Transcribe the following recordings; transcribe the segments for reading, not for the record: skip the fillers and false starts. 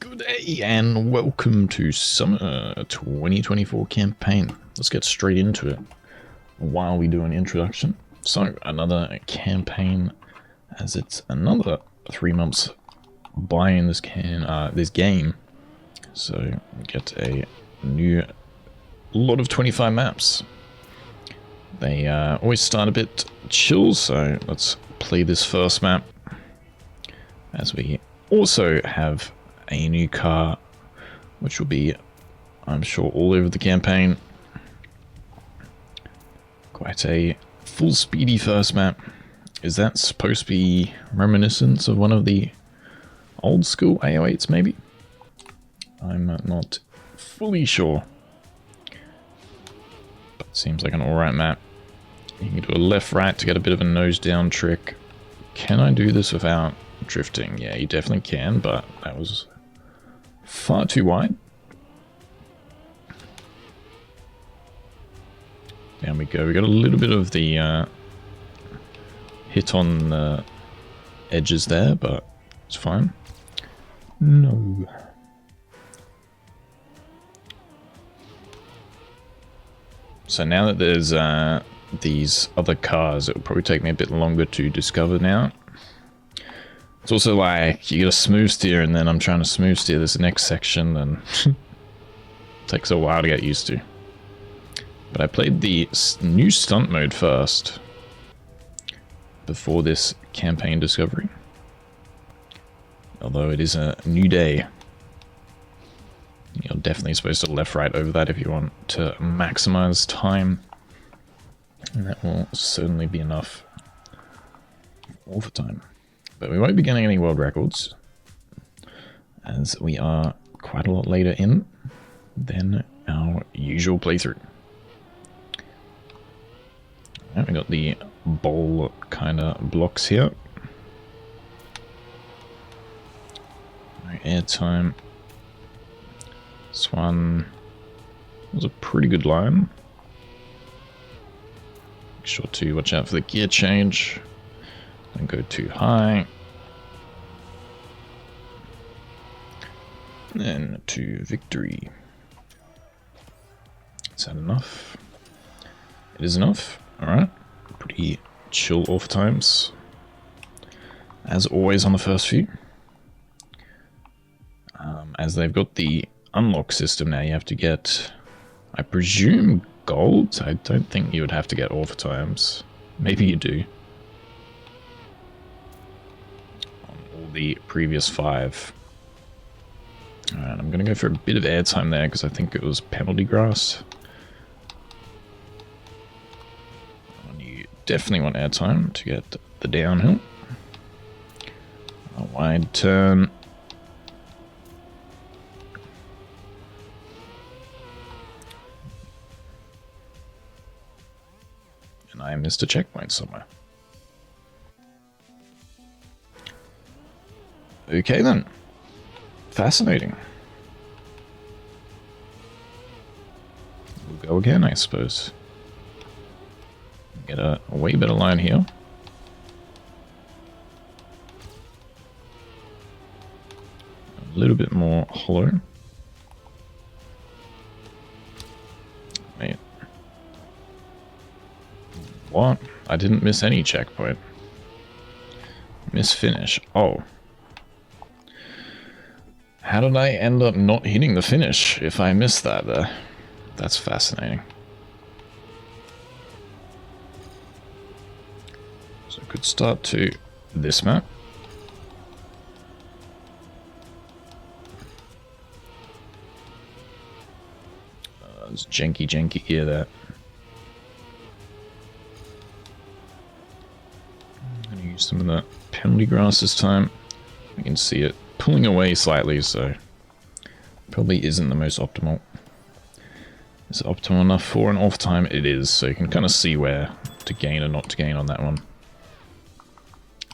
Good day and welcome to Summer 2024 campaign. Let's get straight into it while we do an introduction. So, another campaign, as it's another 3 months buying this game. So, we get a new lot of 25 maps. They always start a bit chill, so let's play this first map. As we also have a new car, which will be, I'm sure, all over the campaign. Quite a full speedy first map. Is that supposed to be reminiscent of one of the old school AO8s, maybe? I'm not fully sure. But it seems like an alright map. You can do a left-right to get a bit of a nose-down trick. Can I do this without drifting? Yeah, you definitely can, but that was far too wide. There we go. We got a little bit of the hit on the edges there, but it's fine. No. So now that there's these other cars, it will probably take me a bit longer to discover now. It's also like, you get a smooth steer and then I'm trying to smooth steer this next section and it takes a while to get used to. But I played the new stunt mode first, before this campaign discovery. Although it is a new day. You're definitely supposed to left-right over that if you want to maximize time. And that will certainly be enough all the time. But we won't be getting any world records, as we are quite a lot later in than our usual playthrough. Right, we got the bowl kind of blocks here. Airtime. This one was a pretty good line. Make sure to watch out for the gear change. Don't go too high. And to victory. Is that enough? It is enough. Alright. Pretty chill off times. As always on the first few. As they've got the unlock system now, you have to get, I presume, gold? I don't think you would have to get off times. Maybe you do. The previous 5. Alright, I'm gonna go for a bit of airtime there because I think it was penalty grass. And you definitely want airtime to get the downhill. A wide turn. And I missed a checkpoint somewhere. Okay then. Fascinating. We'll go again, I suppose. Get a way better line here. A little bit more hollow. Wait. What? I didn't miss any checkpoint. Miss finish. Oh. How did I end up not hitting the finish if I missed that there? That's fascinating. So good start to this map. There's janky gear there. I'm going to use some of the penalty grass this time. You can see it pulling away slightly, so probably isn't the most optimal. Is it optimal enough for an off time? It is, so you can kind of see where to gain and not to gain on that one.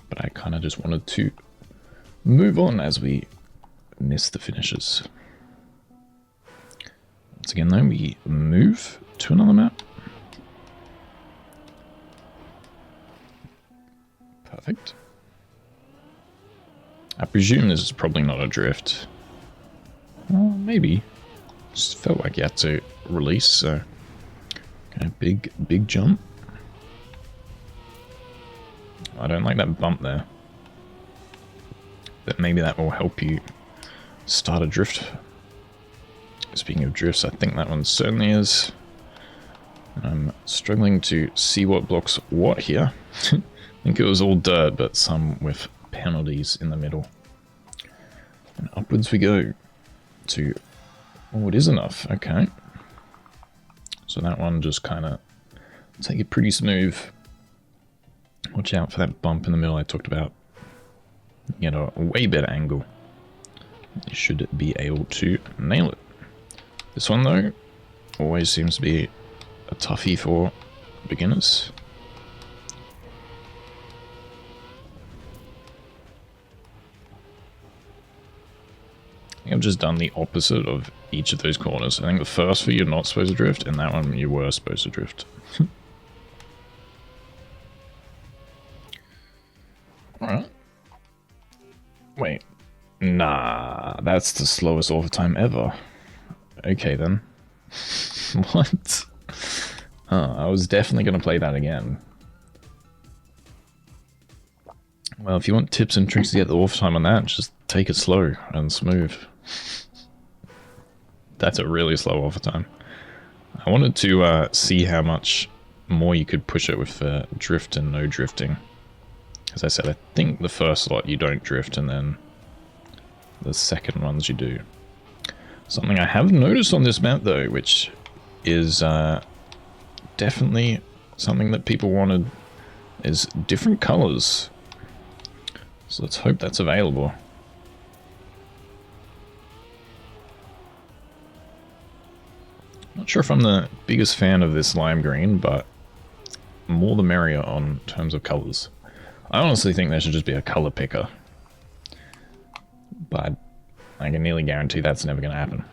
But I kind of just wanted to move on as we miss the finishes. Once again though, we move to another map. Perfect. I presume this is probably not a drift. Maybe. Just felt like you had to release, so... Okay, big jump. I don't like that bump there. But maybe that will help you start a drift. Speaking of drifts, I think that one certainly is. I'm struggling to see what blocks what here. I think it was all dirt, but some with penalties in the middle. And upwards we go to... Oh, it is enough. Okay. So that one just kind of take it pretty smooth. Watch out for that bump in the middle I talked about. You get a way better angle. You should be able to nail it. This one though, always seems to be a toughie for beginners. I think I've just done the opposite of each of those corners. I think the first one you're not supposed to drift, and that one you were supposed to drift. Alright. Wait. Nah, that's the slowest overtime ever. Okay then. What? I was definitely going to play that again. Well, if you want tips and tricks to get the overtime on that, just take it slow and smooth. That's a really slow overtime. I wanted to see how much more you could push it with drift and no drifting. As I said, I think the first lot you don't drift, and then the second ones you do. Something I have noticed on this map though, which is definitely something that people wanted, is different colors. So let's hope that's available. Not sure if I'm the biggest fan of this lime green, but more the merrier on terms of colors. I honestly think there should just be a color picker. But I can nearly guarantee that's never going to happen.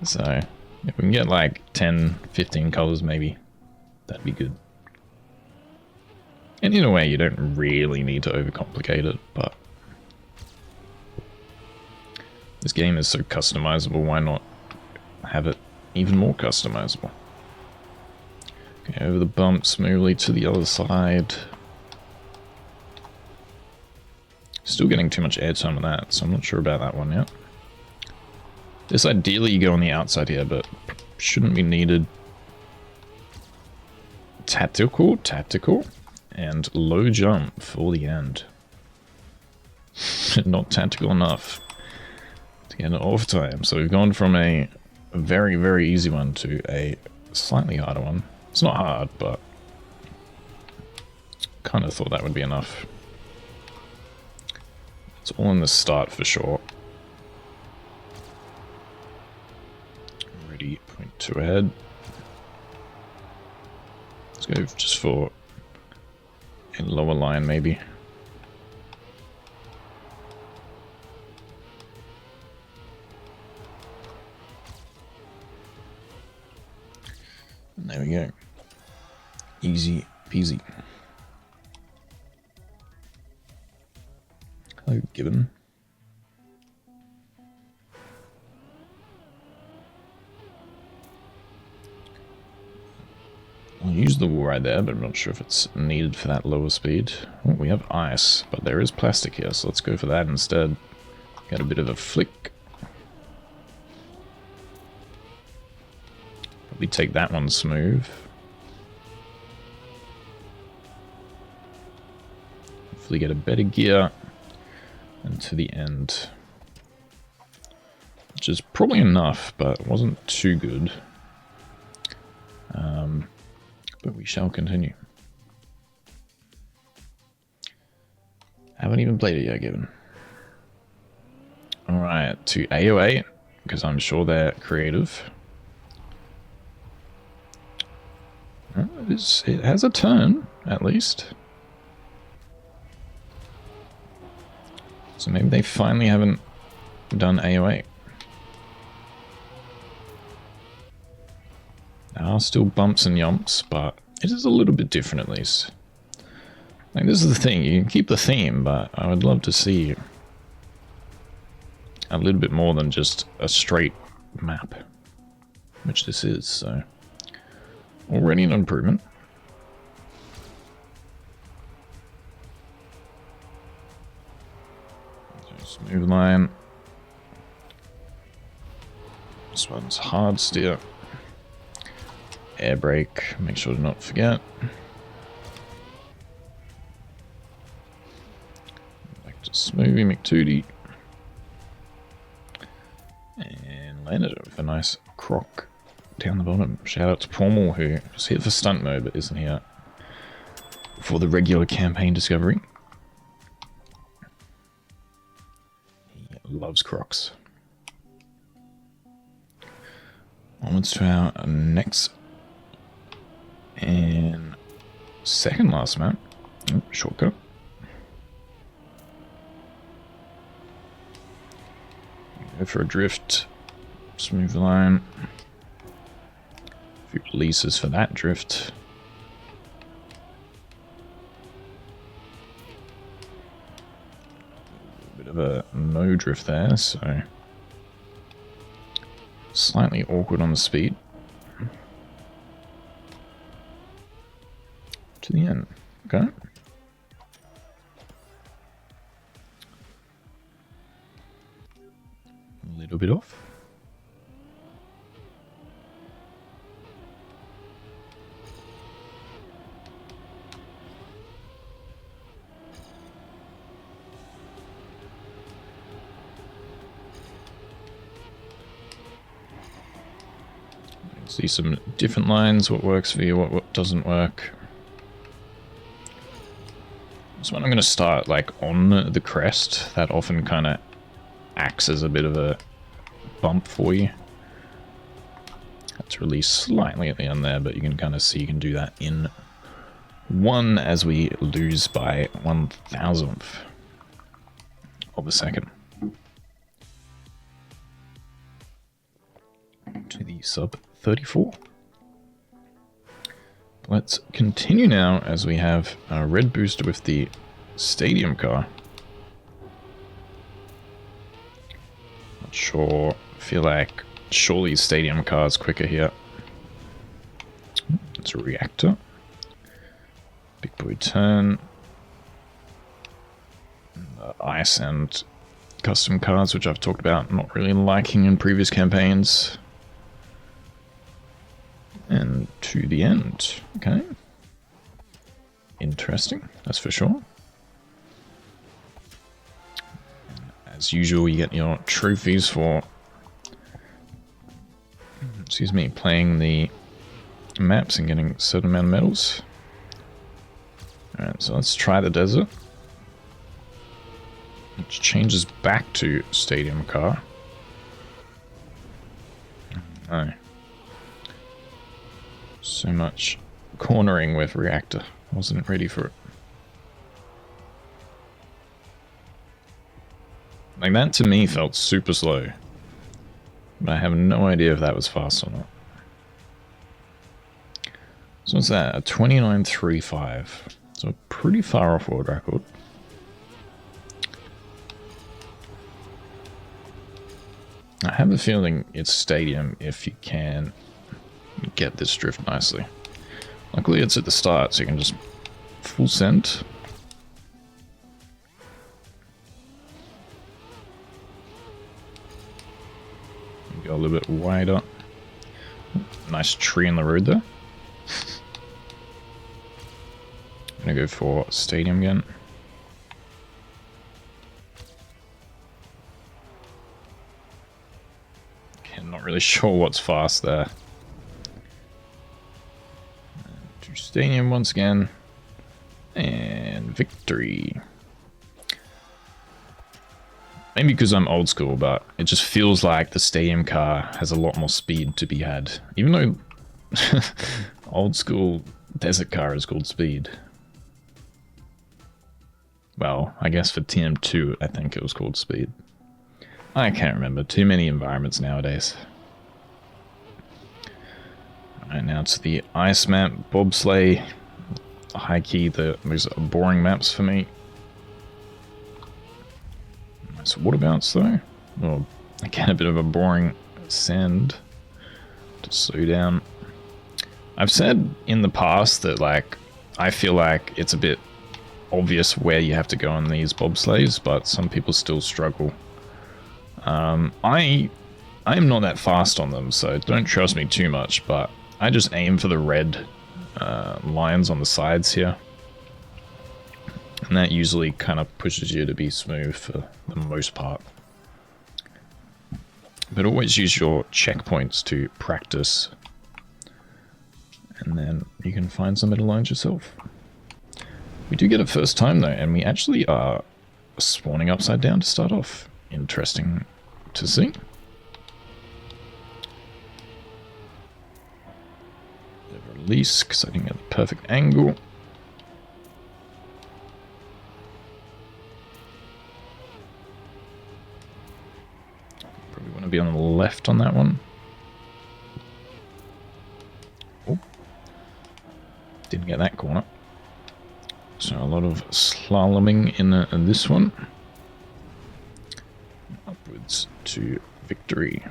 So, if we can get like 10, 15 colors maybe, that'd be good. And in a way, you don't really need to overcomplicate it, but this game is so customizable, why not have it even more customizable? Okay, over the bump, smoothly to the other side. Still getting too much airtime on that, so I'm not sure about that one yet. This ideally you go on the outside here, but shouldn't be needed. Tactical, and low jump for the end. Not tactical enough to get an overtime. So we've gone from a very, very easy one to a slightly harder one. It's not hard, but kind of thought that would be enough. It's all in the start for sure. Ready, 0.2 ahead. Let's go just for a lower line maybe. And there we go. Easy peasy. Hello, Gibbon. I'll use the wall right there, but I'm not sure if it's needed for that lower speed. Oh, we have ice, but there is plastic here, so let's go for that instead. Get a bit of a flick. Probably take that one smooth. Hopefully get a better gear. And to the end. Which is probably enough, but it wasn't too good. But we shall continue. Haven't even played it yet, Given. Alright, to AOA, because I'm sure they're creative. It has a turn, at least. So maybe they finally haven't done AOA. There are still bumps and yumps, but it is a little bit different at least. Like, this is the thing, you can keep the theme, but I would love to see a little bit more than just a straight map, which this is, so already an improvement. Smooth line. This one's hard steer. Air brake, make sure to not forget. Back to Smoothie McTootie. And landed it with a nice croc down the bottom. Shout out to Pormal, who was here for stunt mode but isn't here for the regular campaign discovery. He loves crocs. Onwards to our next and second last map. Oh, shortcut. Go for a drift. Smooth line. A few releases for that drift. A bit of a no drift there, so slightly awkward on the speed. To the end. Okay. A little bit off. See some different lines, what works for you, what doesn't work. This one I'm going to start like on the crest. That often kind of acts as a bit of a bump for you. Have to release slightly at the end there, but you can kind of see you can do that in one as we lose by 1,000th of a second. To the sub 34. Let's continue now as we have a red booster with the stadium car. Not sure, feel like surely stadium car is quicker here. It's a reactor. Big boy turn. Ice and custom cars, which I've talked about not really liking in previous campaigns. And to the end. Okay. Interesting, that's for sure. As usual, you get your trophies for, excuse me, playing the maps and getting a certain amount of medals. Alright, so let's try the desert. Which changes back to stadium car. No. So much cornering with reactor. Wasn't ready for it. Like that to me felt super slow. But I have no idea if that was fast or not. So what's that? A 29.35. So pretty far off world record. I have a feeling it's stadium if you can get this drift nicely. Luckily it's at the start, so you can just full send. Go a little bit wider. Nice tree in the road there. I'm gonna go for stadium again. Okay, I'm not really sure what's fast there. To stadium once again. And victory. Maybe because I'm old school, but it just feels like the stadium car has a lot more speed to be had. Even though old school desert car is called speed. Well, I guess for TM2, I think it was called speed. I can't remember. Too many environments nowadays. Alright, now to the ice map, bobsleigh. High key, the most boring maps for me. Nice water bounce though. Oh, again, a bit of a boring send to slow down. I've said in the past that, like, I feel like it's a bit obvious where you have to go on these bobsleighs, but some people still struggle. I am not that fast on them, so don't trust me too much, but I just aim for the red lines on the sides here. And that usually kind of pushes you to be smooth for the most part. But always use your checkpoints to practice. And then you can find some better lines yourself. We do get it first time though, and we actually are spawning upside down to start off. Interesting to see. Release, because I didn't get the perfect angle. Probably want to be on the left on that one. Oh, didn't get that corner. So a lot of slaloming in this one. Upwards to victory.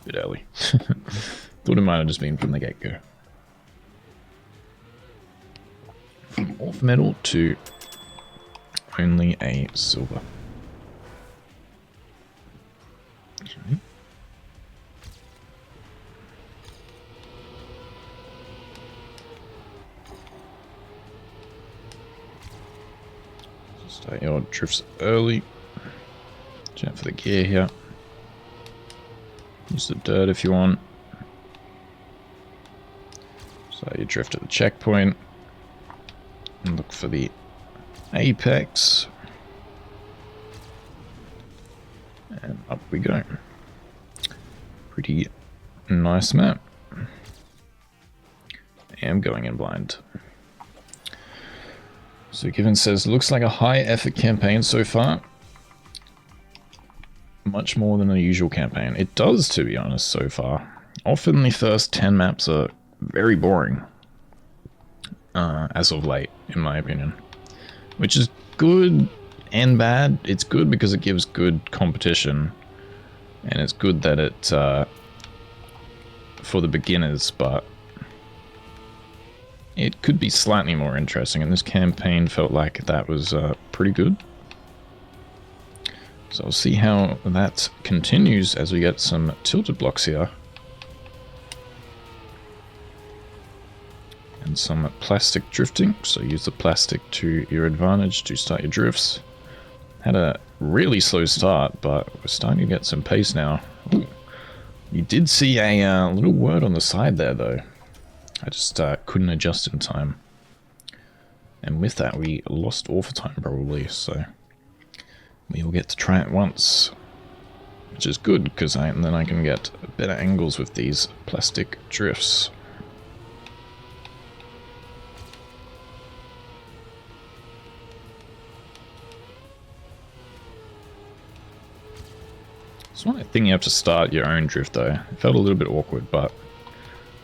Bit early. Thought it might have just been from the get-go. From off medal to only a silver. Okay. Start your drifts early. Jump for the gear here. Use the dirt if you want. So you drift at the checkpoint. And look for the apex. And up we go. Pretty nice map. I am going in blind. So Given says, looks like a high effort campaign so far. Much more than a usual campaign. It does, to be honest, so far. Often the first 10 maps are very boring. As of late, in my opinion. Which is good and bad. It's good because it gives good competition. And it's good that it, for the beginners, but it could be slightly more interesting, and this campaign felt like that was pretty good. So I'll see how that continues as we get some tilted blocks here. And some plastic drifting, so use the plastic to your advantage to start your drifts. Had a really slow start, but we're starting to get some pace now. Ooh. You did see a little word on the side there though. I just couldn't adjust in time. And with that we lost all for time probably, so we will get to try it once. Which is good, because then I can get better angles with these plastic drifts. It's one thing you have to start your own drift though. It felt a little bit awkward, but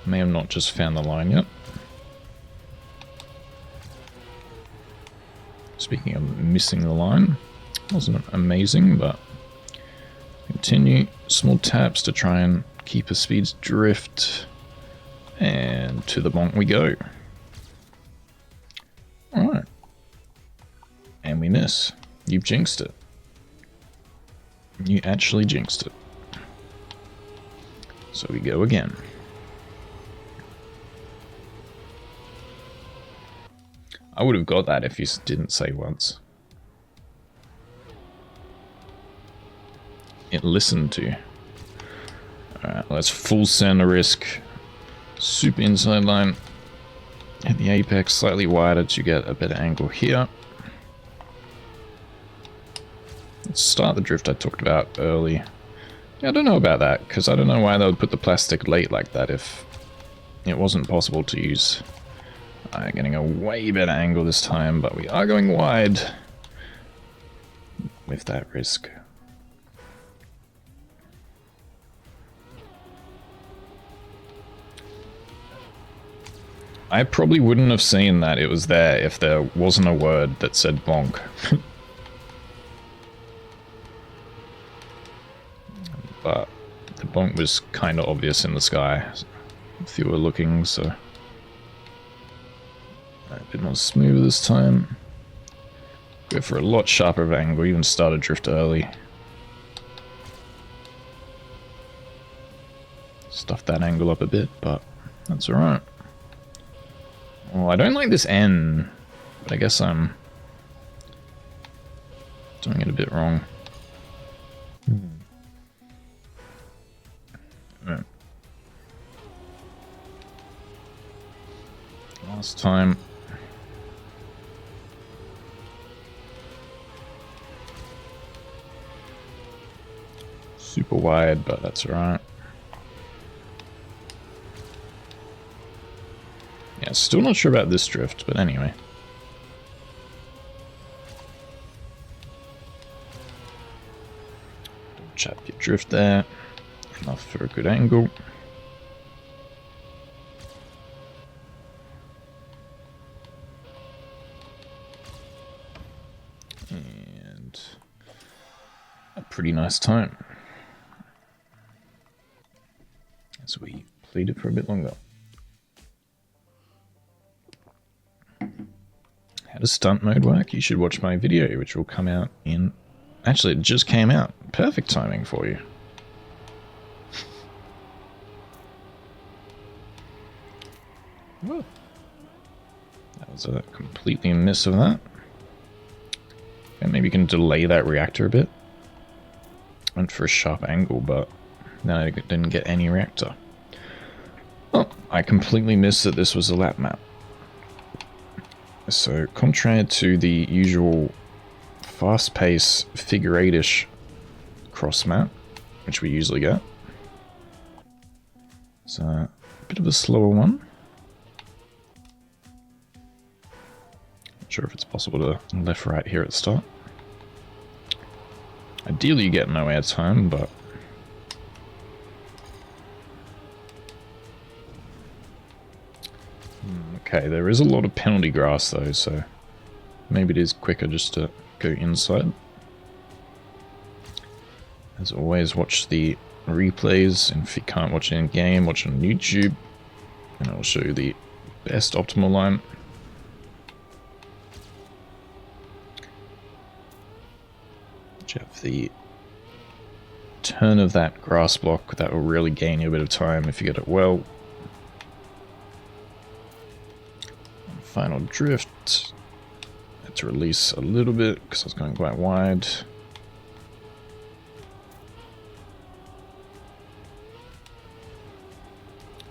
I may have not just found the line yet. Speaking of missing the line, wasn't amazing, but continue. Small taps to try and keep a speed drift. And to the bonk we go. Alright. And we miss. You've jinxed it. You actually jinxed it. So we go again. I would have got that if you didn't say once. It listened to you. Alright, let's full send a risk. Super inside line. Hit the apex slightly wider to get a better angle here. Let's start the drift I talked about early. Yeah, I don't know about that, because I don't know why they would put the plastic late like that if it wasn't possible to use. Getting a way better angle this time, but we are going wide with that risk. I probably wouldn't have seen that it was there if there wasn't a word that said bonk. but the bonk was kind of obvious in the sky if you were looking, so a bit more smooth this time. Go for a lot sharper of angle, even start a drift early. Stuff that angle up a bit, but that's alright. Well, I don't like this N, but I guess I'm doing it a bit wrong. Right. Last time. Super wide, but that's alright. Yeah, still not sure about this drift, but anyway. Chap your drift there. Enough for a good angle. And a pretty nice time. As we played it for a bit longer. How does stunt mode work? You should watch my video, which will come out in... Actually, it just came out. Perfect timing for you. Whoa. That was a completely miss of that. And maybe you can delay that reactor a bit. Went for a sharp angle, but then I didn't get any reactor. Oh, I completely missed that this was a lap map. So, contrary to the usual fast-paced, figure-eight-ish cross map, which we usually get, it's a bit of a slower one. Not sure if it's possible to left-right here at the start. Ideally, you get no airtime, but okay, there is a lot of penalty grass though, so maybe it is quicker just to go inside. As always, watch the replays, and if you can't watch it in game, watch it on YouTube, and I'll show you the best optimal line. Have the turn of that grass block, that will really gain you a bit of time if you get it well. Final drift. Had to release a little bit because I was going quite wide.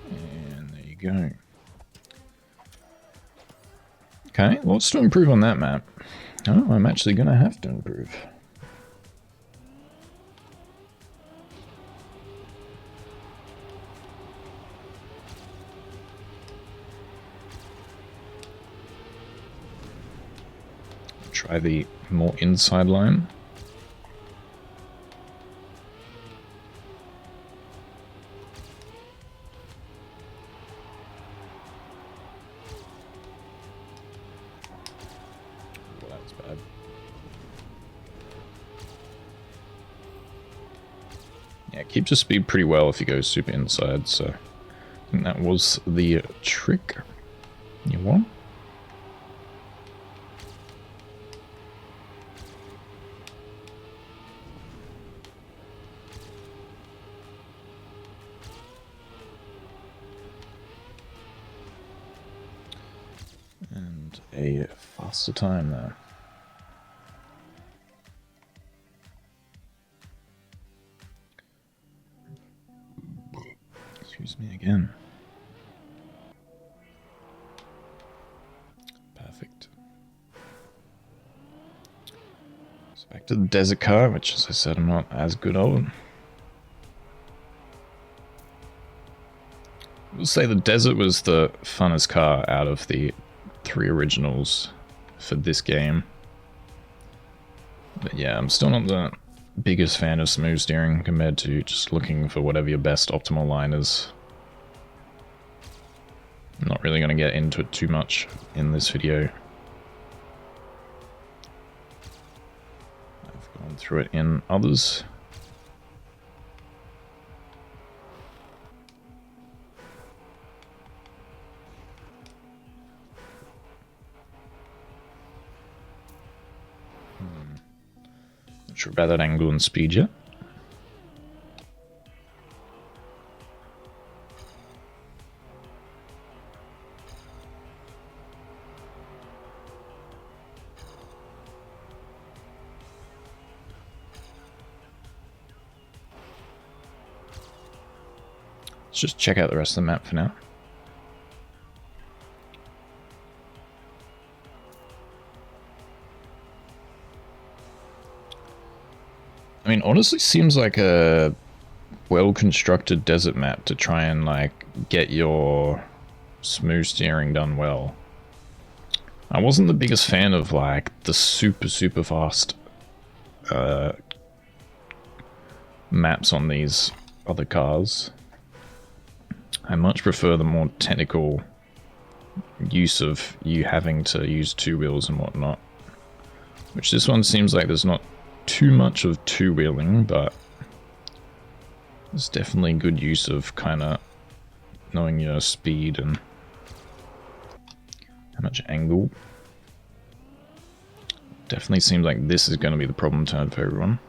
And there you go. Okay, lots to improve on that map. Oh, I'm actually going to have to improve. Try the more inside line. Well, that was bad. Yeah, it keeps your speed pretty well if you go super inside, so I think that was the trick. You won. And a faster time there. Excuse me again. Perfect. So back to the desert car, which, as I said, I'm not as good on. We'll say the desert was the funnest car out of the 3 originals for this game. But yeah, I'm still not the biggest fan of smooth steering compared to just looking for whatever your best optimal line is. I'm not really going to get into it too much in this video. I've gone through it in others. Not sure about that angle and speed yet. Let's just check out the rest of the map for now. I mean, honestly, seems like a well-constructed desert map to try and, like, get your smooth steering done well. I wasn't the biggest fan of, like, the super fast maps on these other cars. I much prefer the more technical use of you having to use two wheels and whatnot. Which this one seems like there's not too much of two-wheeling, but it's definitely good use of kind of knowing your speed and how much angle. Definitely seems like this is going to be the problem turn for everyone.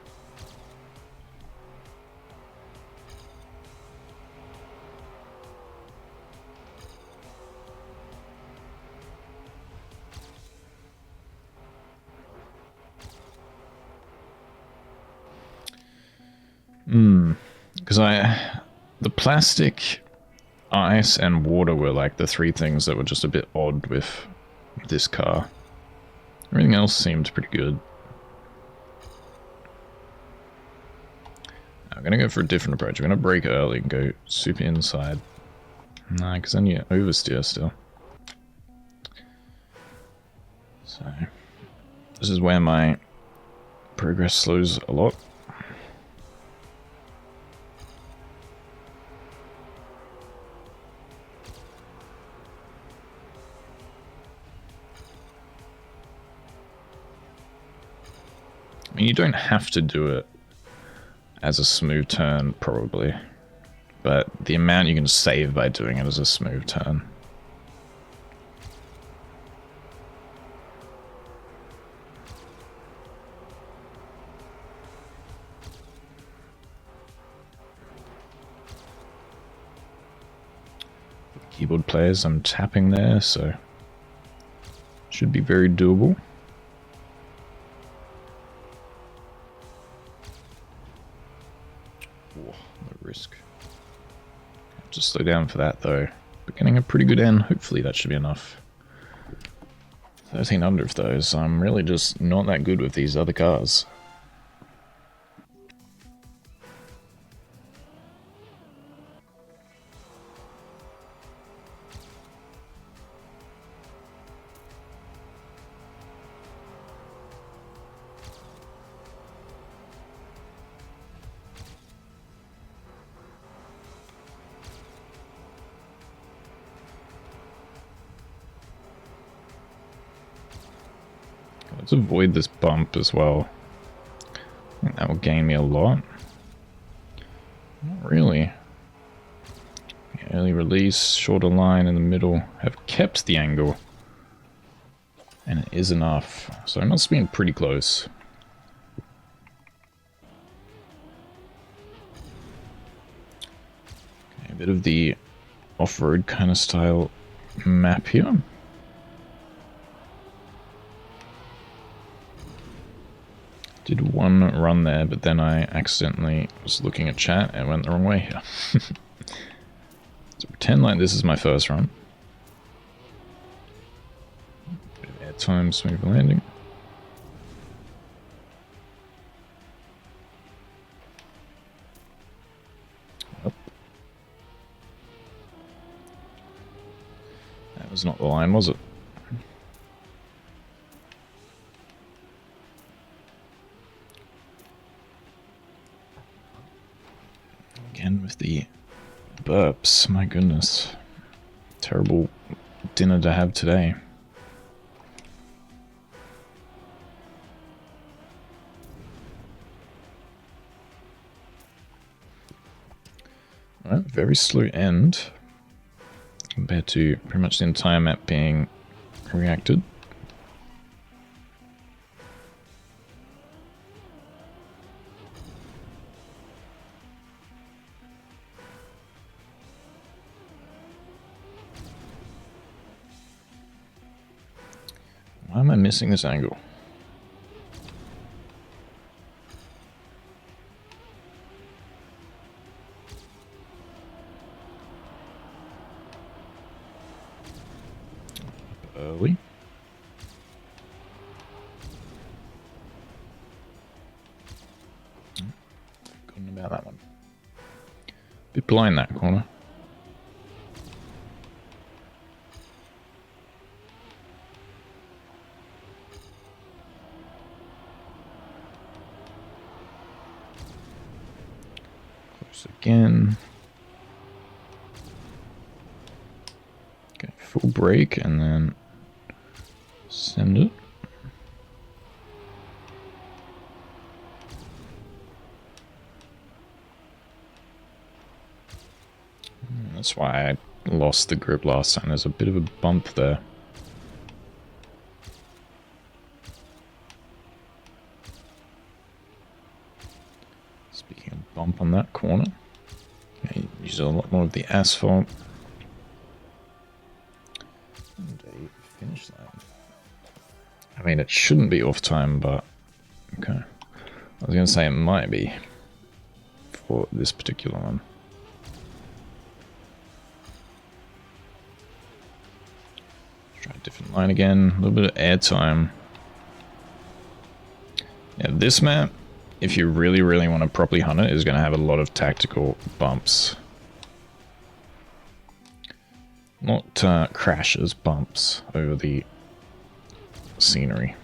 Because the plastic, ice, and water were like the three things that were just a bit odd with this car. Everything else seemed pretty good. I'm gonna go for a different approach. I'm gonna brake early and go super inside. Nah, because then you oversteer still. So, this is where my progress slows a lot. I mean, you don't have to do it as a smooth turn, probably. But the amount you can save by doing it as a smooth turn. For the keyboard players, I'm tapping there, so should be very doable. Risk. Just slow down for that though. But getting a pretty good end, hopefully that should be enough. 13 under of those. I'm really just not that good with these other cars. Let's avoid this bump as well. I think that will gain me a lot. Not really. Early release, shorter line in the middle have kept the angle. And it is enough. So it must be pretty close. Okay, a bit of the off-road kind of style map here. Did one run there, but then I accidentally was looking at chat and went the wrong way here. So pretend like this is my first run. Bit of airtime, smooth landing. Up. That was not the line, was it? Again with the burps, my goodness. Terrible dinner to have today. Alright, very slow end compared to pretty much the entire map being reacted. Why am I missing this angle? Early. Forgotten about that one. Bit blind that corner. Close again. Okay, full brake and then send it. That's why I lost the grip last time. There's a bit of a bump there. Speaking of bump on that corner, okay, use a lot more of the asphalt. And a finish line. I mean, it shouldn't be off time, but okay. I was going to say it might be for this particular one. Try a different line again. A little bit of air time. Yeah, this map, if you really, really want to properly hunt it, is going to have a lot of tactical bumps. Not crashes, bumps over the scenery.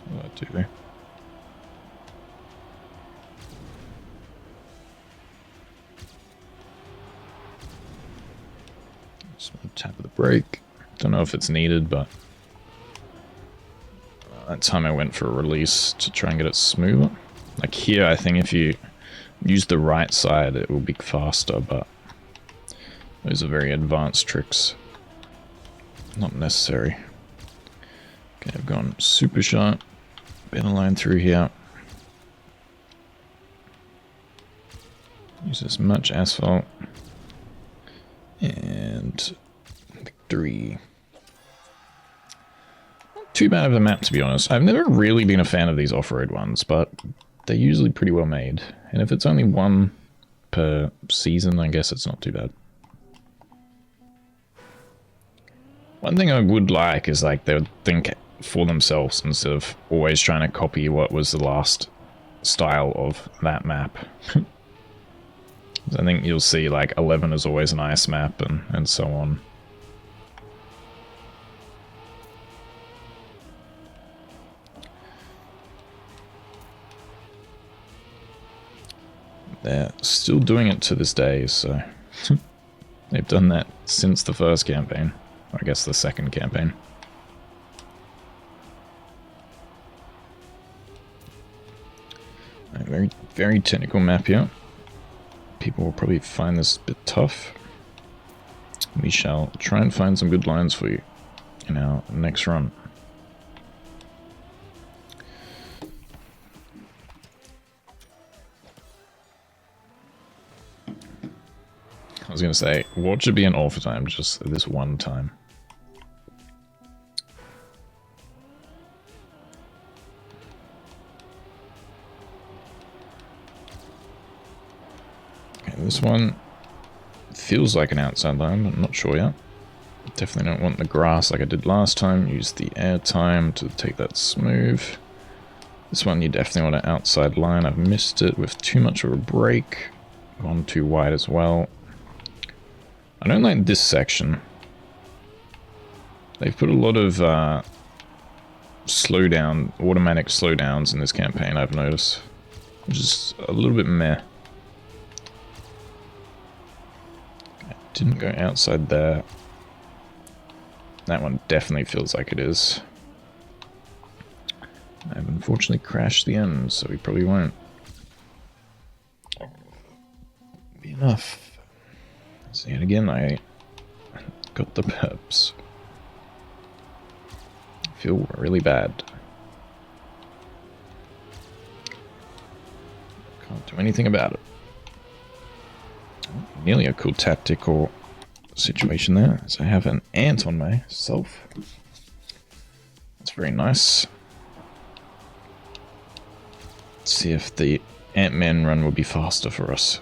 What do I do there? Small tap of the brake. Don't know if it's needed, but that time I went for a release to try and get it smoother. Like here, I think if you use the right side, it will be faster, but those are very advanced tricks. Not necessary. Okay, I've gone super sharp. Better line through here. Use as much asphalt. And victory. Not too bad of a map, to be honest. I've never really been a fan of these off-road ones, but they're usually pretty well made. And if it's only one per season, I guess it's not too bad. One thing I would like is like they would think for themselves instead of always trying to copy what was the last style of that map. I think you'll see like 11 is always an ice map and so on. They're still doing it to this day, so they've done that since the first campaign. Or I guess the second campaign. A very, very technical map here. People will probably find this a bit tough. We shall try and find some good lines for you in our next run. I was going to say, what should be an overtime just this one time? This one feels like an outside line, but I'm not sure yet. Definitely don't want the grass like I did last time. Use the air time to take that smooth. This one you definitely want an outside line. I've missed it with too much of a break. Gone too wide as well. I don't like this section. They've put a lot of slowdown, automatic slowdowns in this campaign, I've noticed. Which is a little bit meh. Didn't go outside there. That one definitely feels like it is. I've unfortunately crashed the end, so we probably won't be enough. See, and again, I got the perps. I feel really bad. Can't do anything about it. Nearly a cool tactical situation there. So I have an ant on myself. That's very nice. Let's see if the Ant-Man run will be faster for us.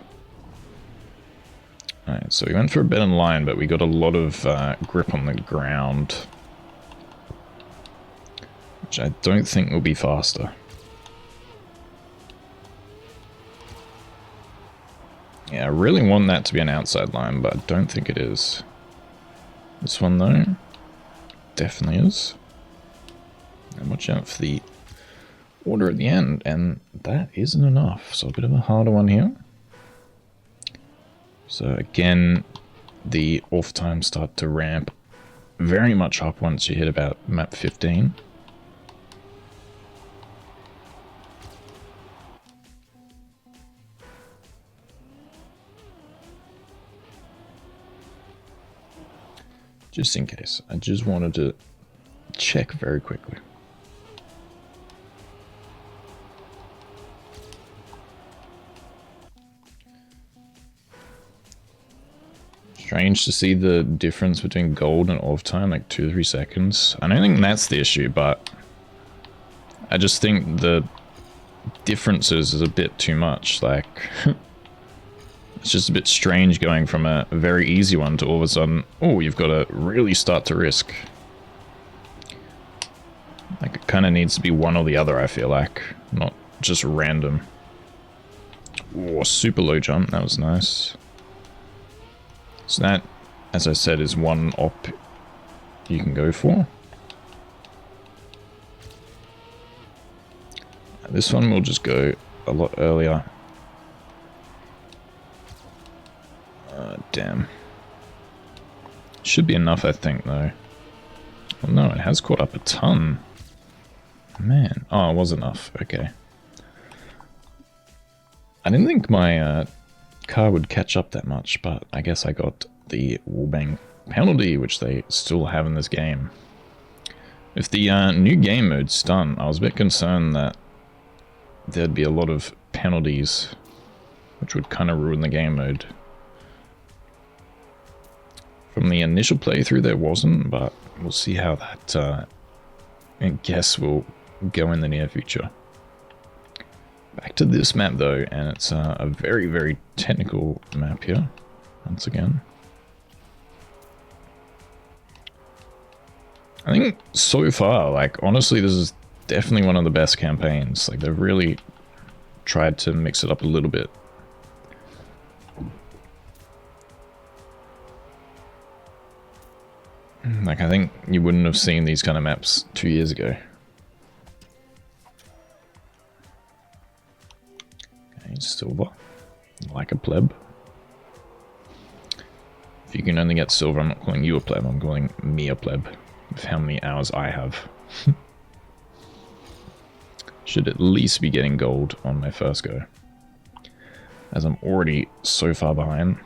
Alright, so we went for a better line, but we got a lot of grip on the ground, which I don't think will be faster. Yeah, I really want that to be an outside line, but I don't think it is. This one, though, definitely is. And watch out for the order at the end, and that isn't enough. So a bit of a harder one here. So again, the off times start to ramp very much up once you hit about map 15. Just in case, I just wanted to check very quickly. Strange to see the difference between gold and off time, like 2 or 3 seconds. I don't think that's the issue, but I just think the differences is a bit too much. Like, it's just a bit strange going from a very easy one to all of a sudden, oh, you've got to really start to risk. Like, it kind of needs to be one or the other, I feel like, not just random. Oh, super low jump, that was nice. So that, as I said, is one op you can go for. This one will just go a lot earlier. Damn. Should be enough, I think, though. Well, no, it has caught up a ton. Man. Oh, it was enough. Okay. I didn't think my car would catch up that much, but I guess I got the wallbang penalty, which they still have in this game. If the new game mode's done, I was a bit concerned that there'd be a lot of penalties, which would kind of ruin the game mode. From the initial playthrough there wasn't, but we'll see how that, I guess, will go in the near future. Back to this map though, and it's a very, very technical map here, once again. I think so far, like, honestly, this is definitely one of the best campaigns. Like, they've really tried to mix it up a little bit. Like, I think you wouldn't have seen these kind of maps 2 years ago. Silver, like a pleb. If you can only get silver, I'm not calling you a pleb, I'm calling me a pleb, with how many hours I have. Should at least be getting gold on my first go, as I'm already so far behind,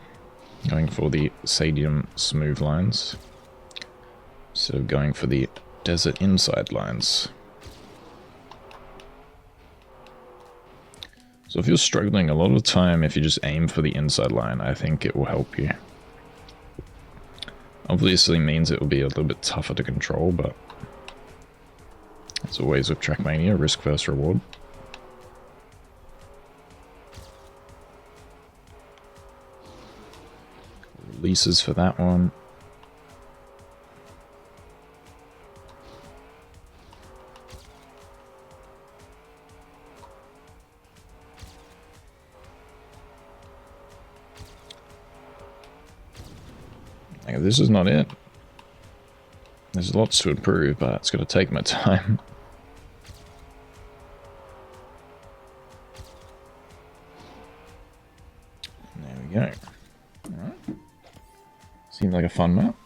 going for the stadium smooth lines, instead of going for the desert inside lines. So if you're struggling, a lot of the time, if you just aim for the inside line, I think it will help you. Obviously means it will be a little bit tougher to control, but as always with Trackmania, risk versus reward. Releases for that one. This is not it. There's lots to improve, but it's going to take my time. There we go. Alright. Seems like a fun map.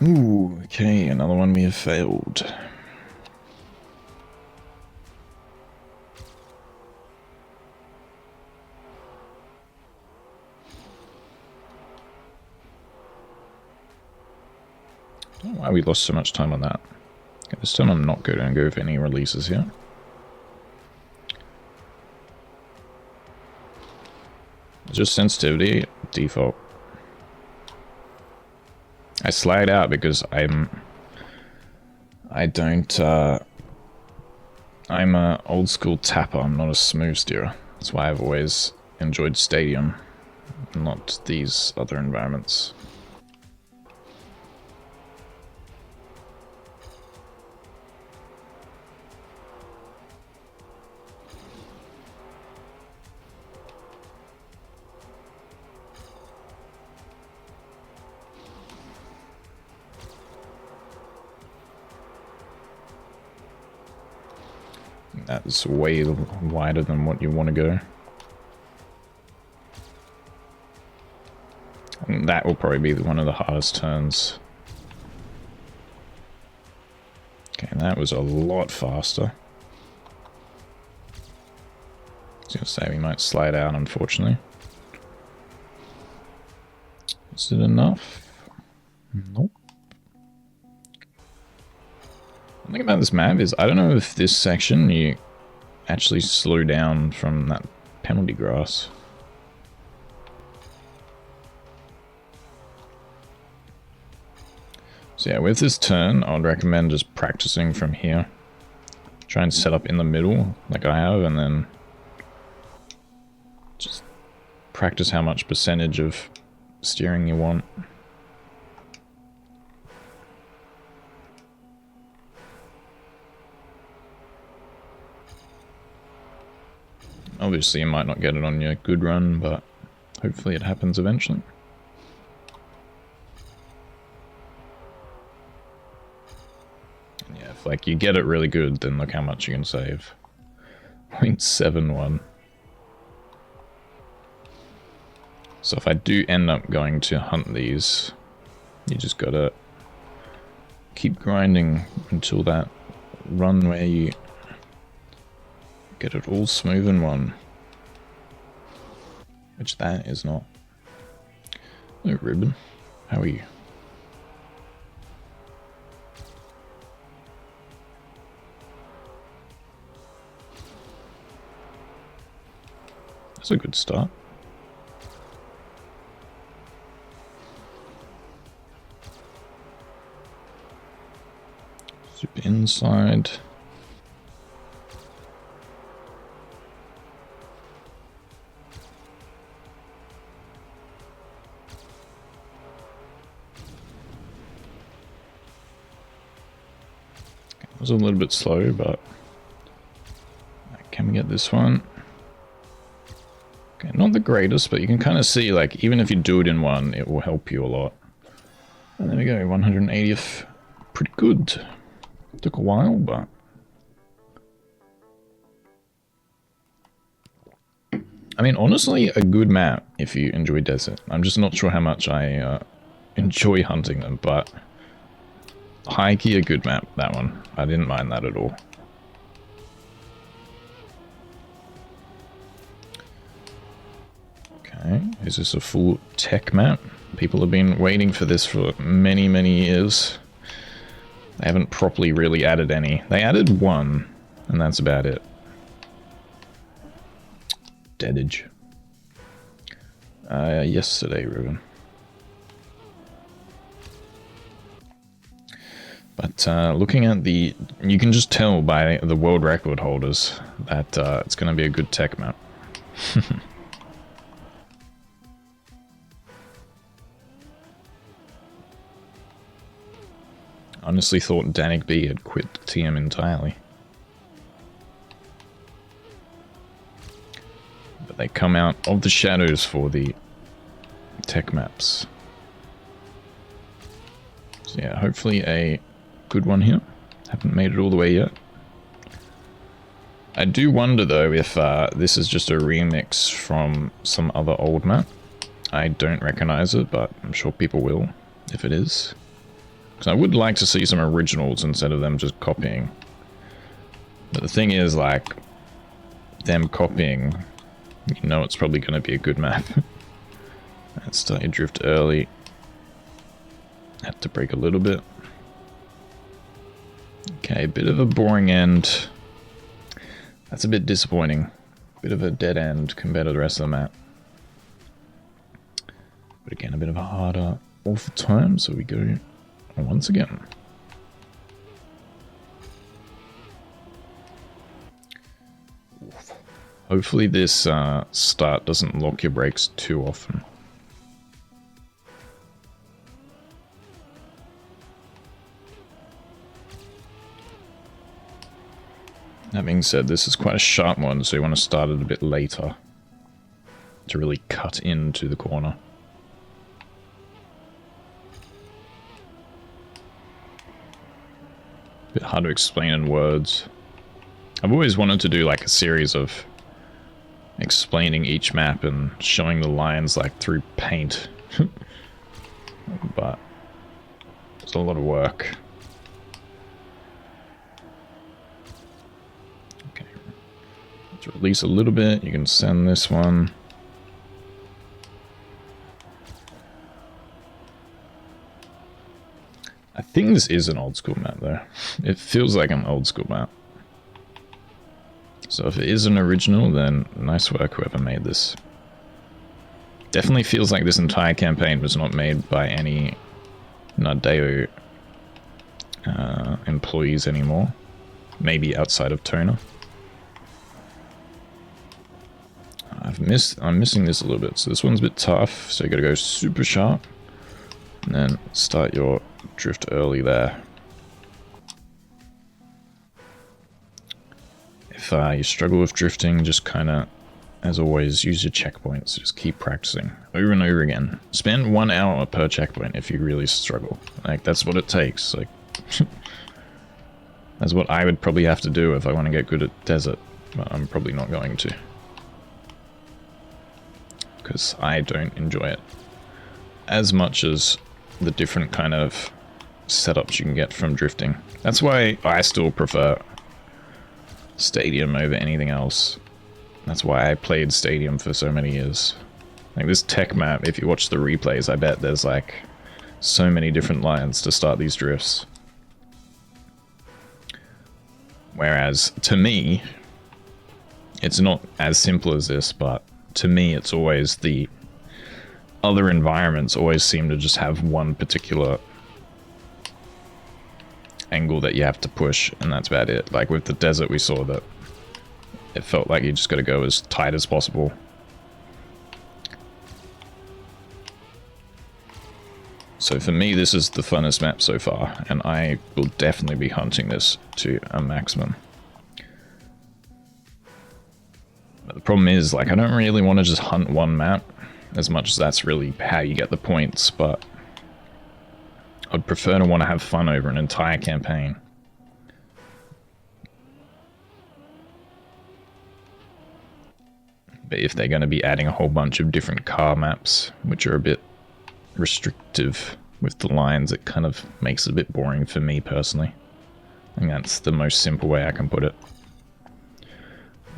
Ooh, okay, another one we have failed. I don't know why we lost so much time on that. Okay, this time I'm not going to go for any releases here. Just sensitivity, default. I slide out because I'm a old school tapper, I'm not a smooth steerer. That's why I've always enjoyed Stadium, not these other environments. That's way wider than what you want to go. And that will probably be one of the hardest turns. Okay, that was a lot faster. I was going to say we might slide out, unfortunately. Is it enough? Nope. The thing about this map is I don't know if this section you actually slow down from that penalty grass. So yeah, with this turn, I'd recommend just practicing from here. Try and set up in the middle, like I have, and then just practice how much percentage of steering you want. Obviously, you might not get it on your good run, but hopefully it happens eventually. And yeah, if like you get it really good, then look how much you can save. 0.71. So if I do end up going to hunt these, you just gotta keep grinding until that run where you get it all smooth in one. Which that is not. Hello, Ruben. How are you? That's a good start. Zip inside. It was a little bit slow, but can we get this one? Okay, not the greatest, but you can kind of see, like, even if you do it in one, it will help you a lot. And there we go, 180th. Pretty good. Took a while, but... I mean, honestly, a good map if you enjoy desert. I'm just not sure how much I enjoy hunting them, but... high-key a good map, that one. I didn't mind that at all. Okay, is this a full tech map? People have been waiting for this for many, many years. They haven't properly really added any. They added one, and that's about it. Deadage. Yesterday, Ruben. But looking at the... you can just tell by the world record holders that it's going to be a good tech map. Honestly thought Danik B had quit TM entirely. But they come out of the shadows for the tech maps. So yeah, hopefully a good one here. Haven't made it all the way yet. I do wonder though if this is just a remix from some other old map. I don't recognize it, but I'm sure people will if it is. Because I would like to see some originals instead of them just copying. But the thing is, like, them copying, you know it's probably going to be a good map. Let's start your drift early. Had to brake a little bit. Okay, a bit of a boring end. That's a bit disappointing. Bit of a dead end compared to the rest of the map. But again, a bit of a harder off time, so we go once again. Hopefully this start doesn't lock your brakes too often. That being said, this is quite a sharp one, so you want to start it a bit later to really cut into the corner. A bit hard to explain in words. I've always wanted to do like a series of explaining each map and showing the lines like through paint. But it's a lot of work. Okay. Let's release a little bit. You can send this one. I think this is an old school map though. It feels like an old school map. So if it is an original, then nice work whoever made this. Definitely feels like this entire campaign was not made by any Nadeo employees anymore. Maybe outside of Toner. I'm missing this a little bit, so this one's a bit tough, so you gotta go super sharp. And then start your drift early there. If you struggle with drifting, just kind of, as always, use your checkpoints. Just keep practicing over and over again. Spend 1 hour per checkpoint if you really struggle. Like, that's what it takes. Like, that's what I would probably have to do if I want to get good at desert. But I'm probably not going to. Because I don't enjoy it as much as the different kind of setups you can get from drifting. That's why I still prefer Stadium over anything else. That's why I played Stadium for so many years. Like this tech map, if you watch the replays, I bet there's like so many different lines to start these drifts. Whereas to me, it's not as simple as this, but to me it's always the other environments always seem to just have one particular angle that you have to push, and that's about it. Like with the desert, we saw that it felt like you just got to go as tight as possible. So for me, this is the funnest map so far, and I will definitely be hunting this to a maximum. But the problem is, like, I don't really want to just hunt one map as much as that's really how you get the points, but I'd prefer to want to have fun over an entire campaign. But if they're going to be adding a whole bunch of different car maps, which are a bit restrictive with the lines, it kind of makes it a bit boring for me personally. I think that's the most simple way I can put it.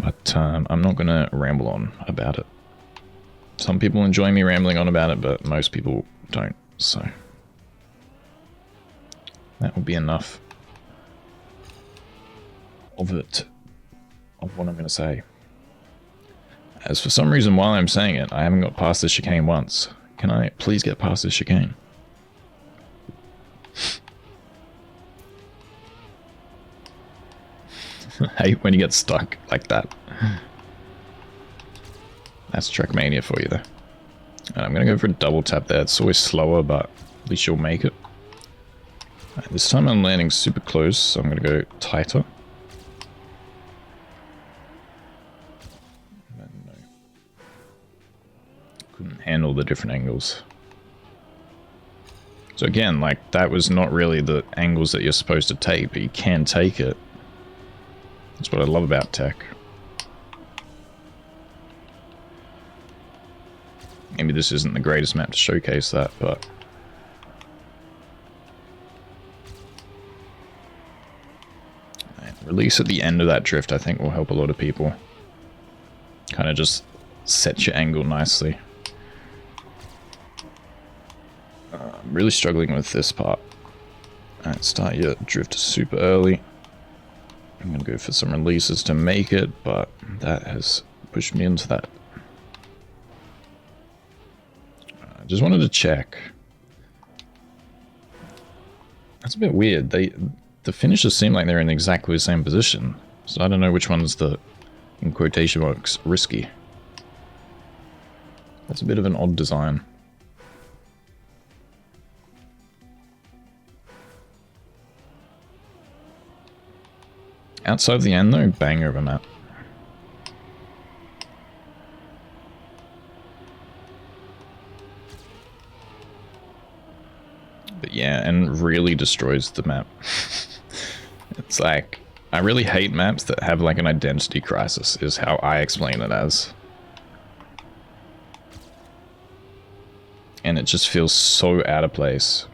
But I'm not going to ramble on about it. Some people enjoy me rambling on about it, but most people don't, so that will be enough of it, of what I'm going to say. As for some reason, while I'm saying it, I haven't got past the chicane once. Can I please get past this chicane? I hate when you get stuck like that. That's trackmania for you, though. And I'm going to go for a double tap there. It's always slower, but at least you'll make it. Right, this time I'm landing super close, so I'm going to go tighter. No. Couldn't handle the different angles. So again, like, that was not really the angles that you're supposed to take, but you can take it. That's what I love about tech. Maybe this isn't the greatest map to showcase that, but release at the end of that drift, I think, will help a lot of people. Kind of just set your angle nicely. I'm really struggling with this part. Alright, start your drift super early. I'm going to go for some releases to make it, but that has pushed me into that Just wanted to check. That's a bit weird. The finishers seem like they're in exactly the same position. So I don't know which one's the, in quotation marks, risky. That's a bit of an odd design. Outside of the end though, banger of a map. But yeah, and really destroys the map. It's like, I really hate maps that have like an identity crisis, is how I explain it as. And it just feels so out of place.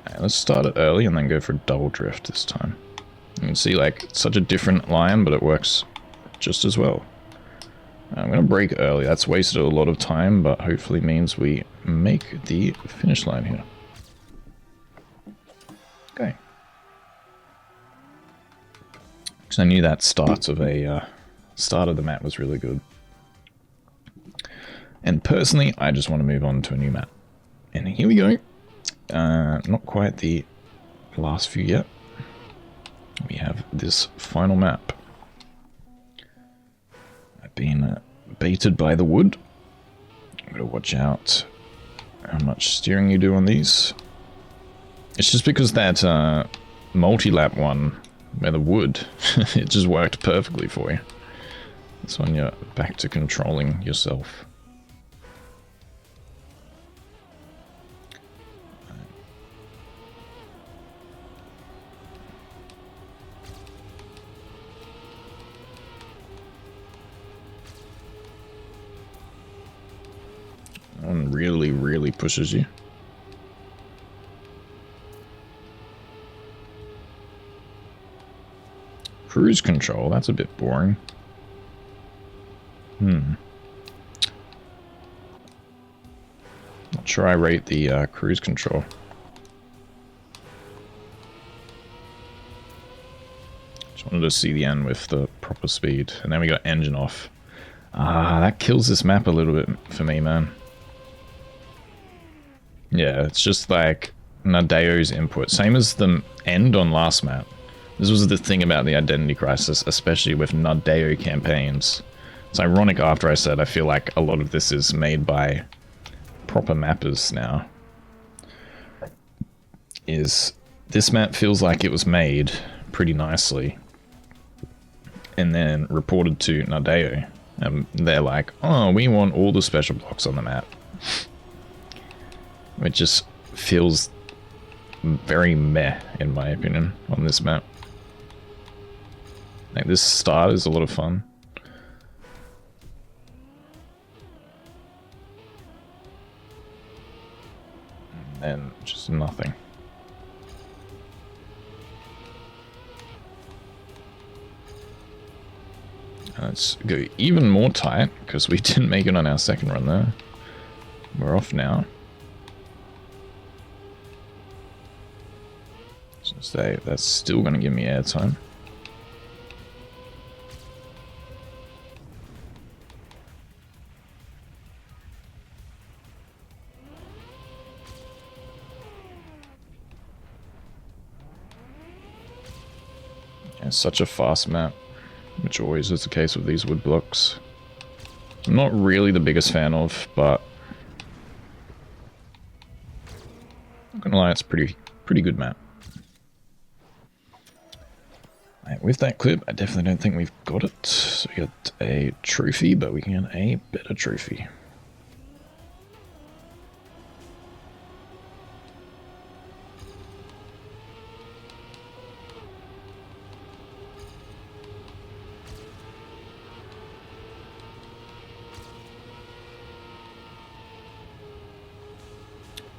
Alright, let's start it early and then go for a double drift this time. You can see like, it's such a different line, but it works just as well. I'm going to brake early. That's wasted a lot of time, but hopefully means we make the finish line here. Okay. Because I knew that start of the map was really good. And personally, I just want to move on to a new map. And here we go. Not quite the last few yet. We have this final map. I've been baited by the wood. I'm going to watch out how much steering you do on these. It's just because that multi-lap one, where the wood, it just worked perfectly for you. That's when you're back to controlling yourself. One really pushes you. Cruise control, that's a bit boring. Not sure I rate the cruise control. Just wanted to see the end with the proper speed. And then we got engine off. Ah, that kills this map a little bit for me, man. Yeah, it's just like Nadeo's input. Same as the end on last map. This was the thing about the identity crisis, especially with Nadeo campaigns. It's ironic after I said I feel like a lot of this is made by proper mappers now. Is this map feels like it was made pretty nicely and then reported to Nadeo. And they're like, oh, we want all the special blocks on the map. It just feels very meh, in my opinion, on this map. Like, this start is a lot of fun. And then just nothing. Let's go even more tight, because we didn't make it on our second run there. We're off now. So that's still going to give me airtime. It's such a fast map, which always is the case with these wood blocks. I'm not really the biggest fan of, but I'm not gonna lie, it's pretty good map. Right, with that clip, I definitely don't think we've got it. So we got a trophy, but we can get a better trophy.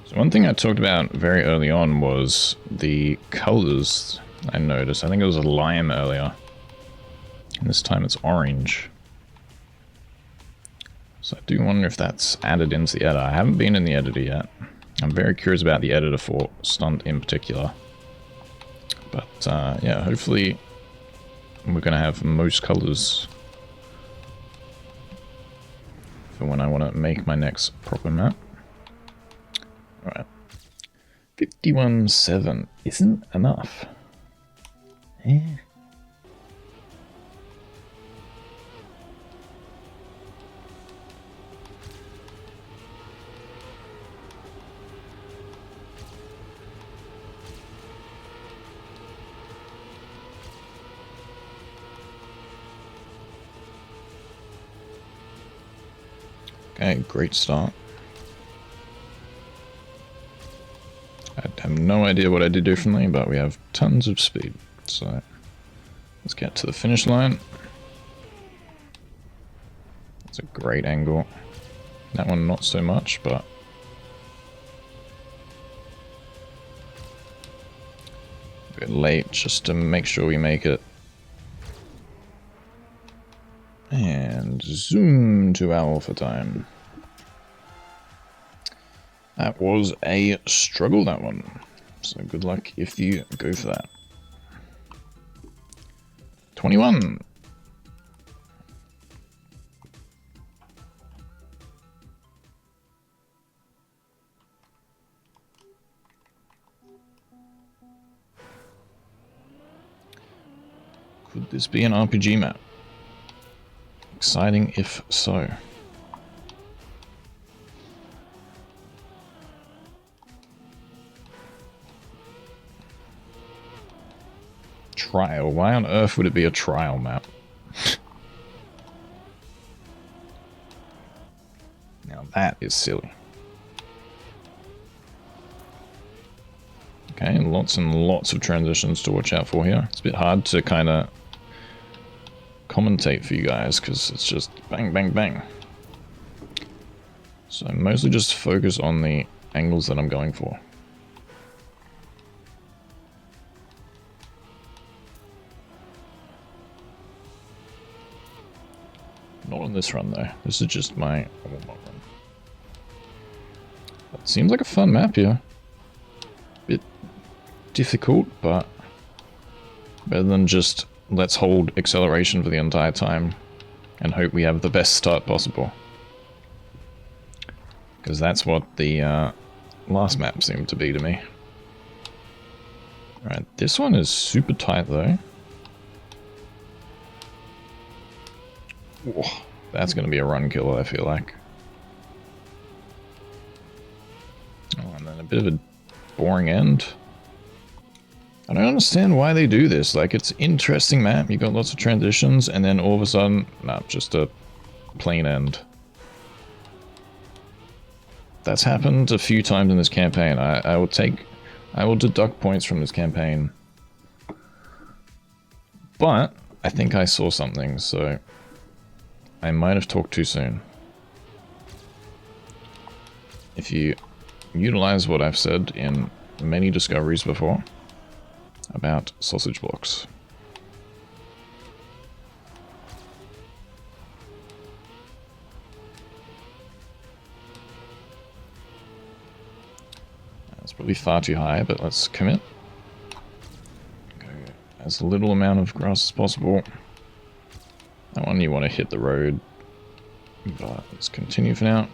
So one thing I talked about very early on was the colors I noticed. I think it was a lime earlier. And this time it's orange. So I do wonder if that's added into the editor. I haven't been in the editor yet. I'm very curious about the editor for Stunt in particular. But yeah, hopefully we're going to have most colors for when I want to make my next proper map. Alright. 51.7 isn't enough. Eh. Okay, great start. I have no idea what I did differently, but we have tons of speed. So let's get to the finish line. It's a great angle. That one not so much, but a bit late just to make sure we make it. And zoom to alpha time. That was a struggle, that one. So good luck if you go for that. 21. Could this be an RPG map? Exciting if so. Trial? Why on earth would it be a trial map? Now that is silly. Okay, lots and lots of transitions to watch out for here. It's a bit hard to kind of commentate for you guys because it's just bang, bang, bang. So mostly just focus on the angles that I'm going for. Not on this run though. This is just my warm-up run. It seems like a fun map here. Bit difficult, but better than just let's hold acceleration for the entire time and hope we have the best start possible. Because that's what the last map seemed to be to me. Alright, this one is super tight though. Whoa, that's going to be a run killer, I feel like. Oh, and then a bit of a boring end. I don't understand why they do this. Like, it's an interesting map. You got lots of transitions, and then all of a sudden, nah, just a plain end. That's happened a few times in this campaign. I will deduct points from this campaign. But I think I saw something, so I might have talked too soon. If you utilize what I've said in many discoveries before about sausage blocks. That's probably far too high, but let's commit. Go as little amount of grass as possible. That one you want to hit the road, but let's continue for now.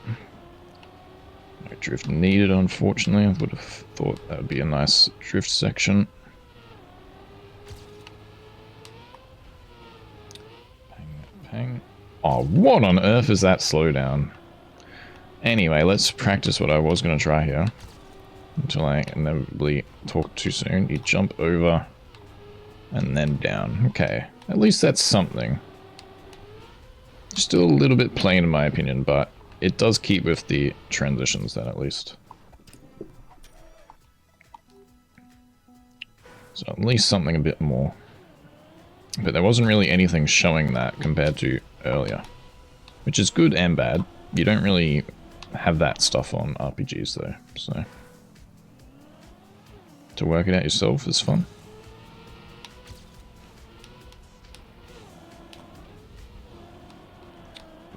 No drift needed, unfortunately. I would have thought that would be a nice drift section. Pang, pang. Oh, what on earth is that slowdown? Anyway, let's practice what I was going to try here. Until I inevitably talk too soon. You jump over and then down. Okay, at least that's something. Still a little bit plain in my opinion, but it does keep with the transitions then at least. So at least something a bit more. But there wasn't really anything showing that compared to earlier. Which is good and bad. You don't really have that stuff on RPGs though, so to work it out yourself is fun.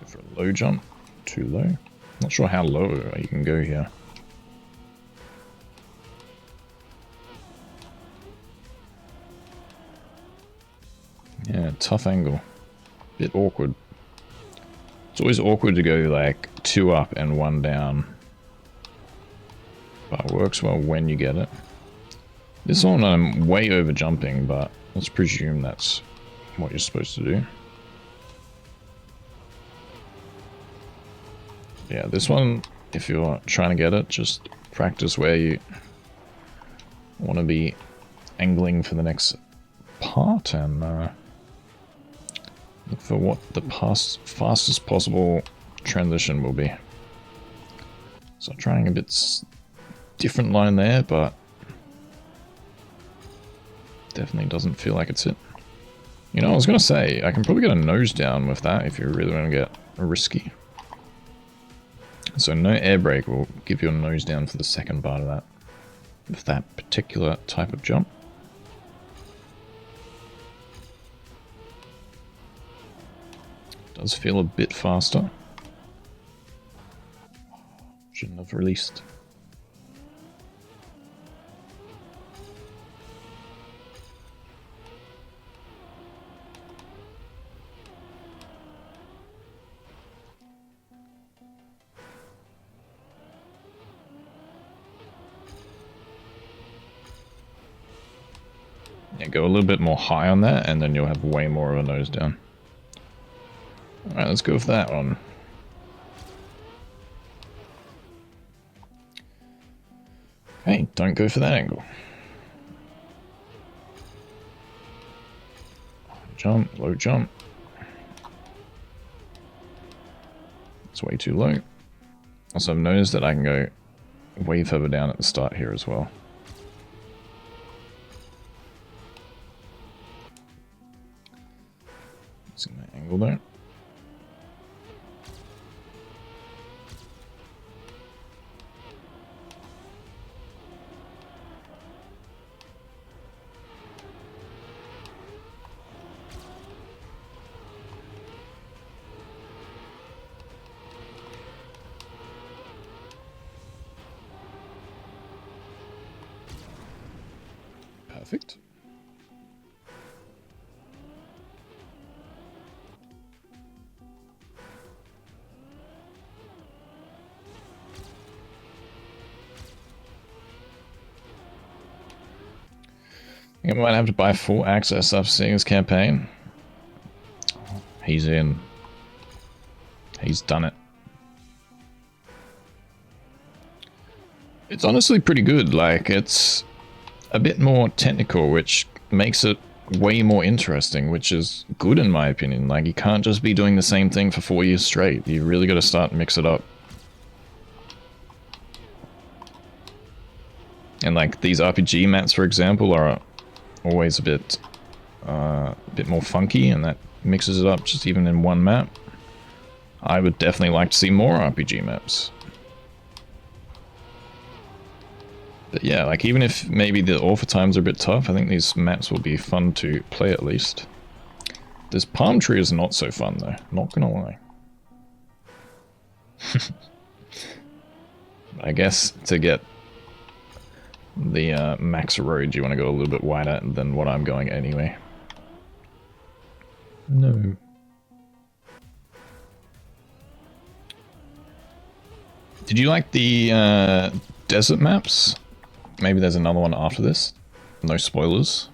Go for a low jump. Too low. Not sure how low you can go here. Yeah, tough angle. Bit awkward. It's always awkward to go like 2 up and 1 down. But it works well when you get it. This one I'm way over jumping, but let's presume that's what you're supposed to do. Yeah, this one, if you're trying to get it, just practice where you want to be angling for the next part and look for what the fastest possible transition will be. So trying a bit different line there, but definitely doesn't feel like it's it. You know, I was going to say, I can probably get a nose down with that if you really want to get risky. So no air brake will give you a nose down for the second part of that, with that particular type of jump. Does feel a bit faster. Shouldn't have released. Yeah, go a little bit more high on that, and then you'll have way more of a nose down. Alright, let's go with that one. Hey, don't go for that angle. Jump, low jump. It's way too low. Also, I've noticed that I can go way further down at the start here as well. See that angle there. Perfect. I think I might have to buy full access after seeing his campaign. He's in. He's done it. It's honestly pretty good. Like, it's a bit more technical, which makes it way more interesting, which is good in my opinion. Like, you can't just be doing the same thing for 4 years straight. You really got to start and mix it up. And like these RPG maps, for example, are always a bit more funky, and that mixes it up just even in one map. I would definitely like to see more RPG maps. But yeah, like even if maybe the author times are a bit tough, I think these maps will be fun to play at least. This palm tree is not so fun though, not gonna lie. I guess to get the max road, you want to go a little bit wider than what I'm going anyway. No. Did you like the desert maps? Maybe there's another one after this. No spoilers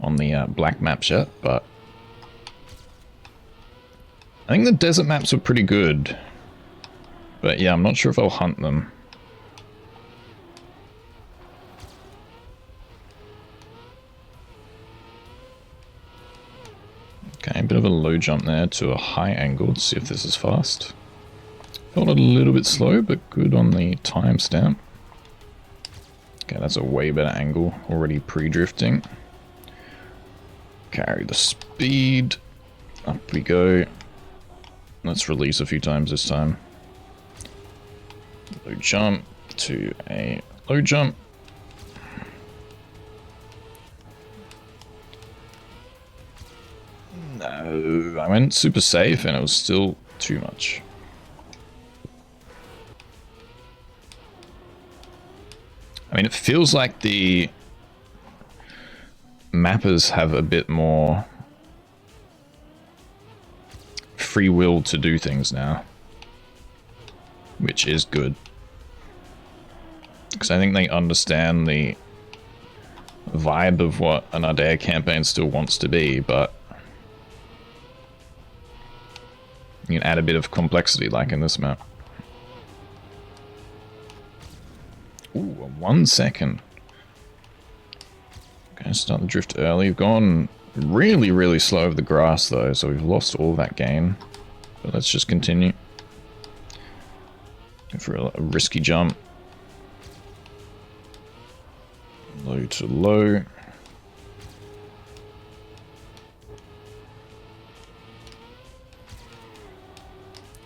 on the black maps yet, but I think the desert maps were pretty good. But yeah, I'm not sure if I'll hunt them. Okay, a bit of a low jump there to a high angle. Let's see if this is fast. Felt a little bit slow, but good on the timestamp. Okay, that's a way better angle. Already pre-drifting. Carry the speed. Up we go. Let's release a few times this time. Low jump to a low jump. No, I went super safe and it was still too much. I mean, it feels like the mappers have a bit more free will to do things now, which is good. Because I think they understand the vibe of what an Ardea campaign still wants to be, but you can add a bit of complexity like in this map. Ooh, 1 second. Okay, start the drift early. We've gone really, really slow over the grass though, so we've lost all that gain. But let's just continue. Go for a risky jump. Low to low.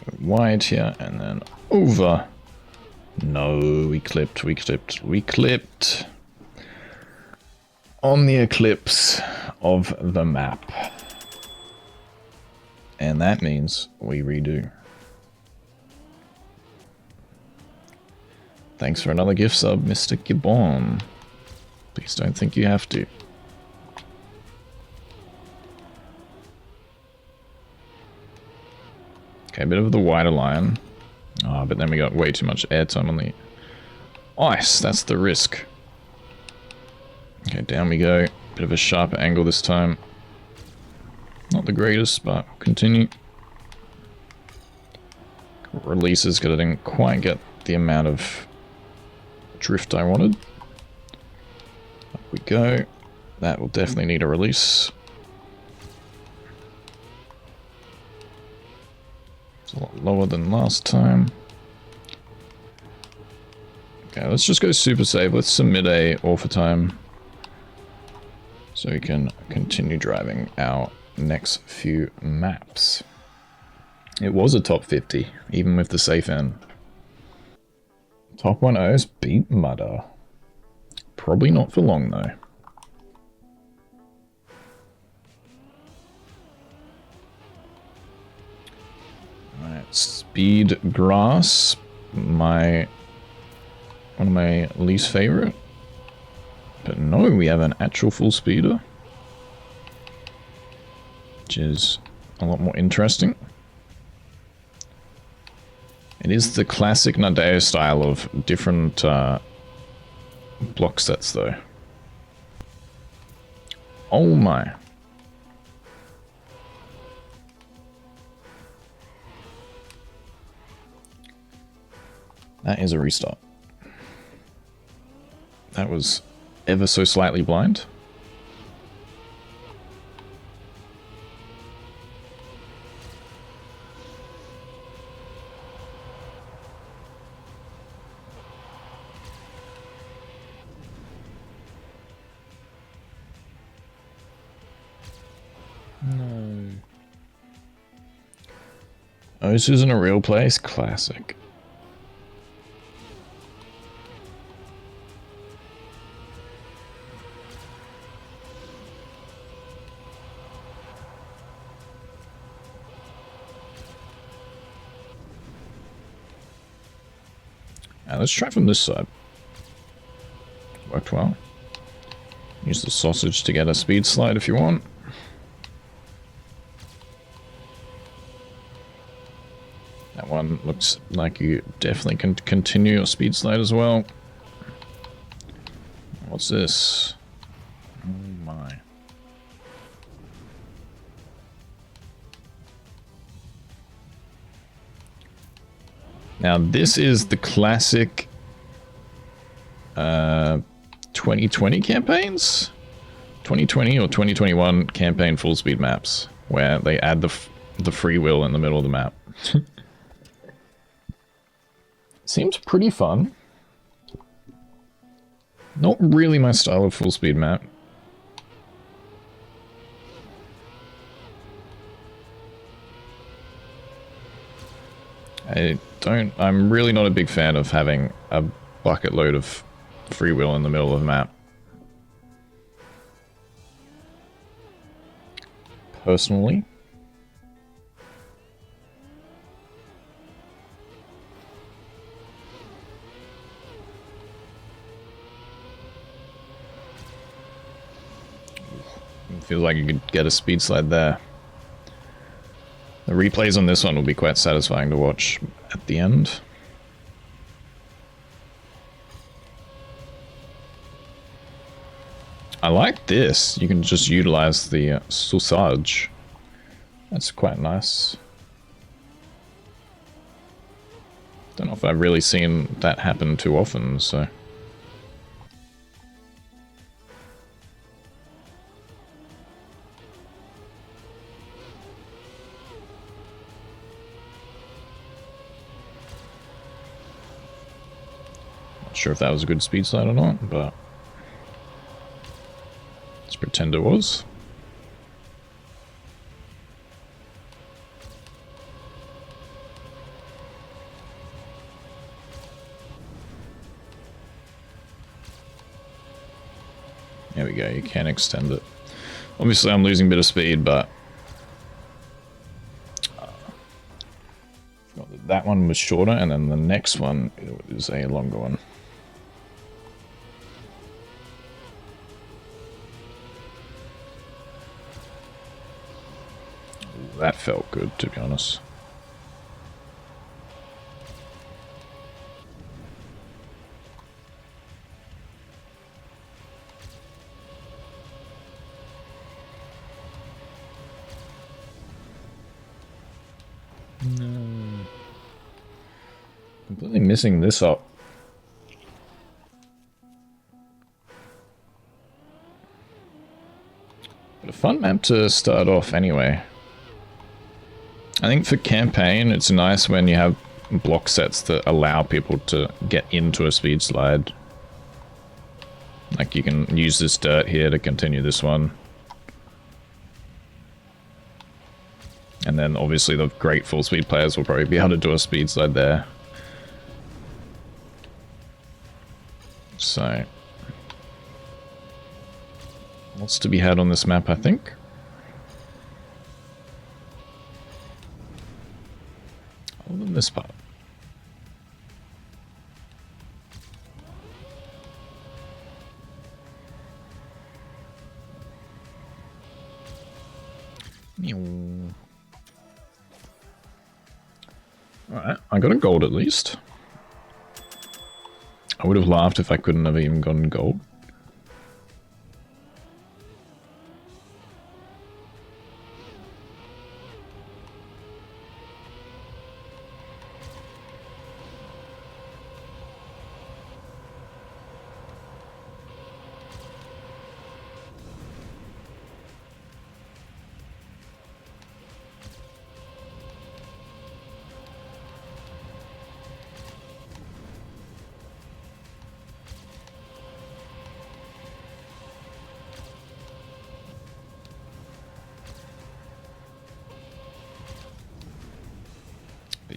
Go wide here and then over. No, we clipped. On the eclipse of the map. And that means we redo. Thanks for another gift sub, Mr. Gibbon. Please don't think you have to. Okay, a bit of the wider line. Oh, but then we got way too much airtime on the ice. That's the risk. Okay, down we go. Bit of a sharper angle this time. Not the greatest, but we'll continue. Releases because I didn't quite get the amount of drift I wanted. Up we go. That will definitely need a release. It's a lot lower than last time. Okay, let's just go super safe. Let's submit a offer time so we can continue driving our next few maps. It was a top 50, even with the safe end. Top 1-0s beat Mudder. Probably not for long though. Alright, speed grass, one of my least favorite. But no, we have an actual full speeder, which is a lot more interesting. It is the classic Nadeo style of different block sets though. Oh my. That is a restart. That was ever so slightly blind. No. Oh, this isn't a real place? Classic. Now let's try from this side. Worked well. Use the sausage to get a speed slide if you want. That one looks like you definitely can continue your speed slide as well. What's this? Oh my. Now this is the classic 2020 campaigns? 2020 or 2021 campaign full speed maps where they add the free will in the middle of the map. Seems pretty fun. Not really my style of full speed map. I'm really not a big fan of having a bucket load of free will in the middle of the map. Personally. Feels like you could get a speed slide there. The replays on this one will be quite satisfying to watch at the end. I like this. You can just utilize the sausage. That's quite nice. Don't know if I've really seen that happen too often, so... Not sure if that was a good speed slide or not, but... let's pretend it was. There we go, you can extend it. Obviously I'm losing a bit of speed, but... that one was shorter, and then the next one is a longer one. Ooh, that felt good, to be honest. No. Completely missing this up. But a fun map to start off anyway. I think for campaign, it's nice when you have block sets that allow people to get into a speed slide. Like you can use this dirt here to continue this one. And then obviously the great full speed players will probably be able to do a speed slide there. So, lots to be had on this map, I think. Other than this part. Alright, I got a gold at least. I would have laughed if I couldn't have even gotten gold.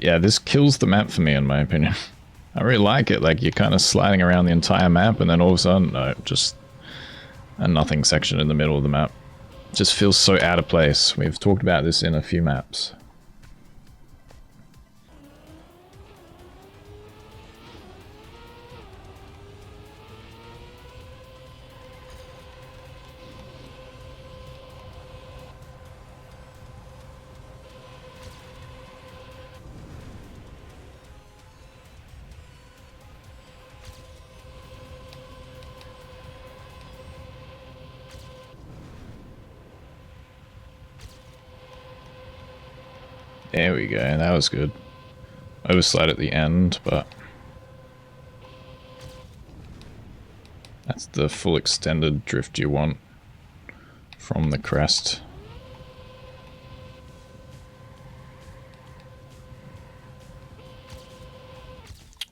Yeah, this kills the map for me, in my opinion. I really like it. Like, you're kind of sliding around the entire map, and then all of a sudden, no, just a nothing section in the middle of the map. It just feels so out of place. We've talked about this in a few maps. There we go, that was good. Overslide at the end, but... that's the full extended drift you want from the crest.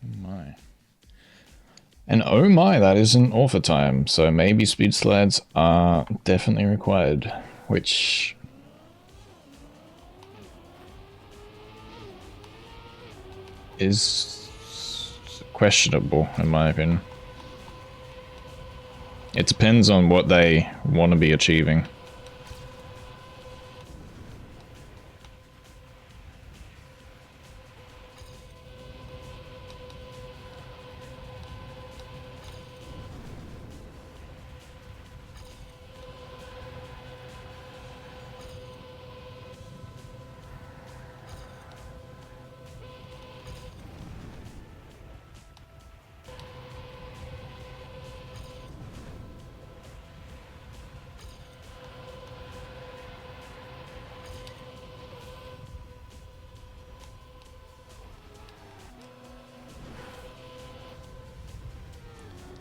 Oh my. And oh my, that isn't offer time, so maybe speed slides are definitely required, which... is questionable, in my opinion. It depends on what they want to be achieving.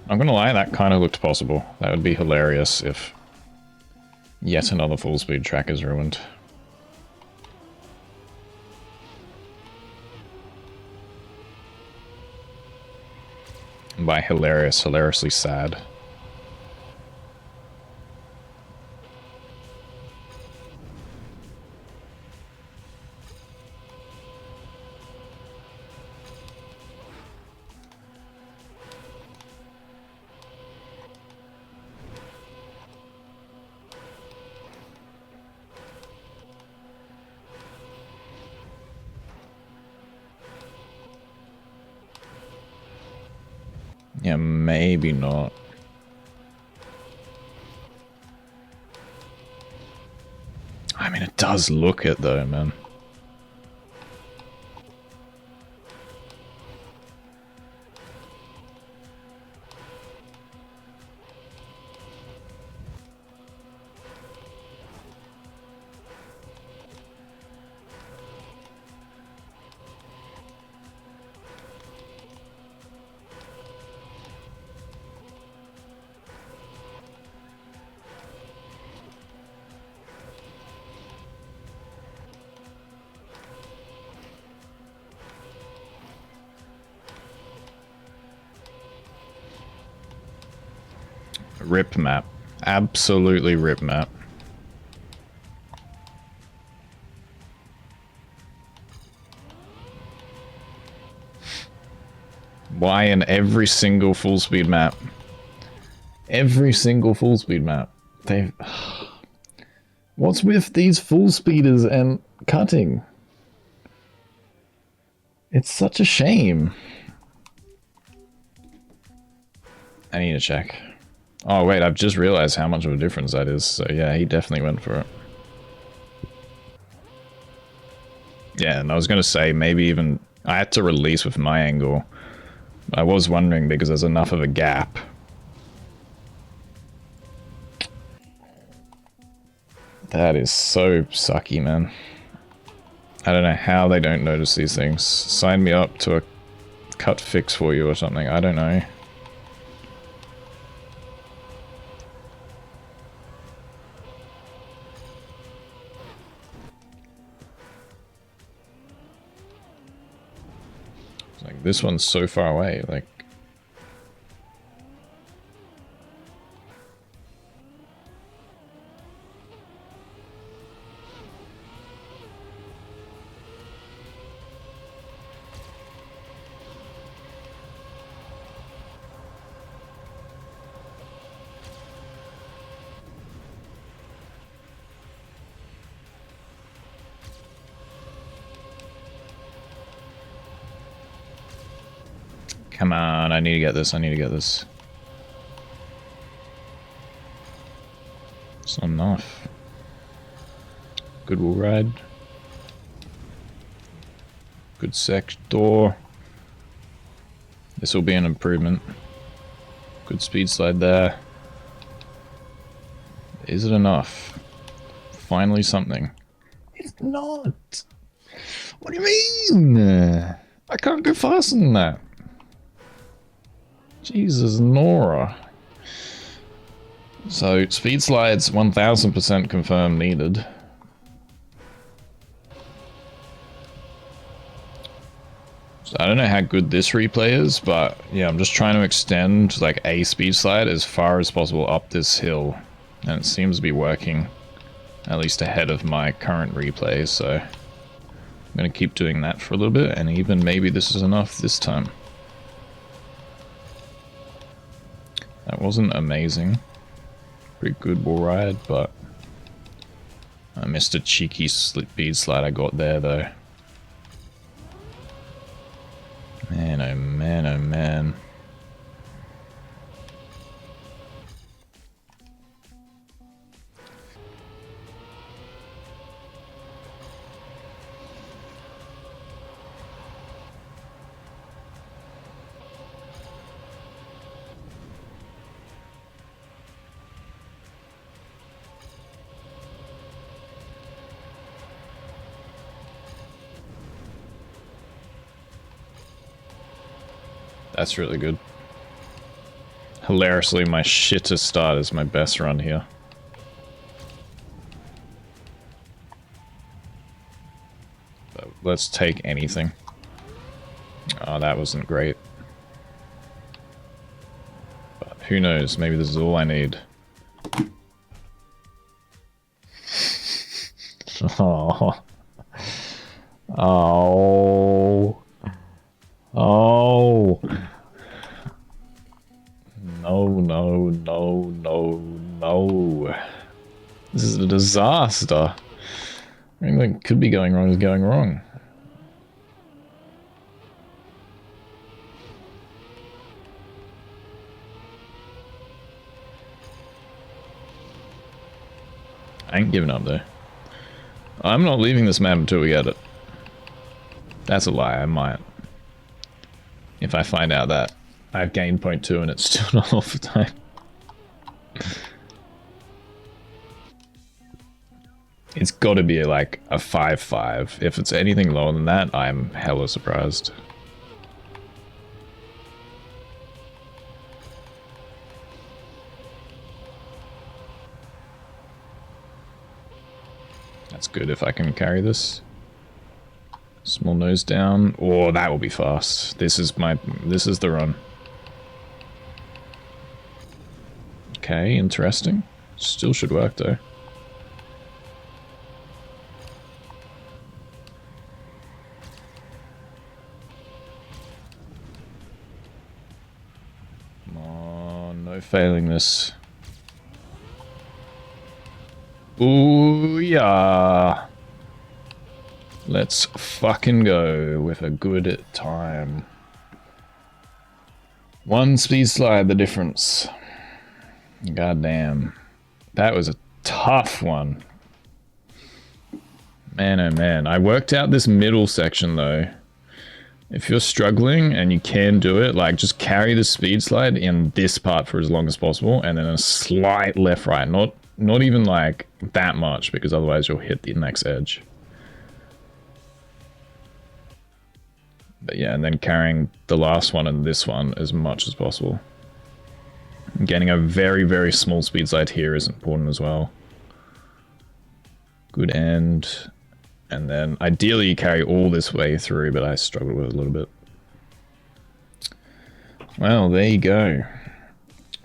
I'm gonna lie, that kind of looked possible. That would be hilarious if yet another full speed track is ruined. And by hilarious, hilariously sad. Yeah, maybe not. I mean, it does look it though, man. Rip map. Absolutely rip map. Why in every single full speed map? Every single full speed map. They've... What's with these full speeders and cutting? It's such a shame. I need to check. Oh wait, I've just realized how much of a difference that is. So yeah, he definitely went for it. Yeah, and I was going to say maybe even... I had to release with my angle. I was wondering because there's enough of a gap. That is so sucky, man. I don't know how they don't notice these things. Sign me up to a cut fix for you or something. I don't know. It's like, this one's so far away, like... Come on, I need to get this, I need to get this. It's not enough. Good wall ride. Good sector. This will be an improvement. Good speed slide there. Is it enough? Finally something. It's not! What do you mean? I can't go faster than that. Jesus, Nora. So, speed slides 1000% confirmed needed. So I don't know how good this replay is, but yeah, I'm just trying to extend like a speed slide as far as possible up this hill. And it seems to be working, at least ahead of my current replay, so I'm going to keep doing that for a little bit, and even maybe this is enough this time. That wasn't amazing. Pretty good wall ride, but I missed a cheeky speed slide I got there, though. Man, oh man, oh man. That's really good. Hilariously, my shittest start is my best run here. But let's take anything. Oh, that wasn't great. But who knows, maybe this is all I need. Oh. Oh. Oh. No, no, no, no, no. This is a disaster. Everything that could be going wrong is going wrong. I ain't giving up though. I'm not leaving this map until we get it. That's a lie, I might. If I find out that I've gained 0.2 and it's still not off the time. It's got to be like a 5-5. If it's anything lower than that, I'm hella surprised. That's good if I can carry this. Small nose down. Oh, that will be fast. This is the run. Okay, interesting. Still should work though. Come on, no failing this. Ooh, yeah. Let's fucking go with a good time. One speed slide, the difference. God damn. That was a tough one. Man, oh man. I worked out this middle section though. If you're struggling and you can do it, like just carry the speed slide in this part for as long as possible and then a slight left right. Not even like that much because otherwise you'll hit the next edge. But yeah, and then carrying the last one and this one as much as possible. Getting a very, very small speed slide here is important as well. Good end. And then ideally you carry all this way through, but I struggled with it a little bit. Well, there you go.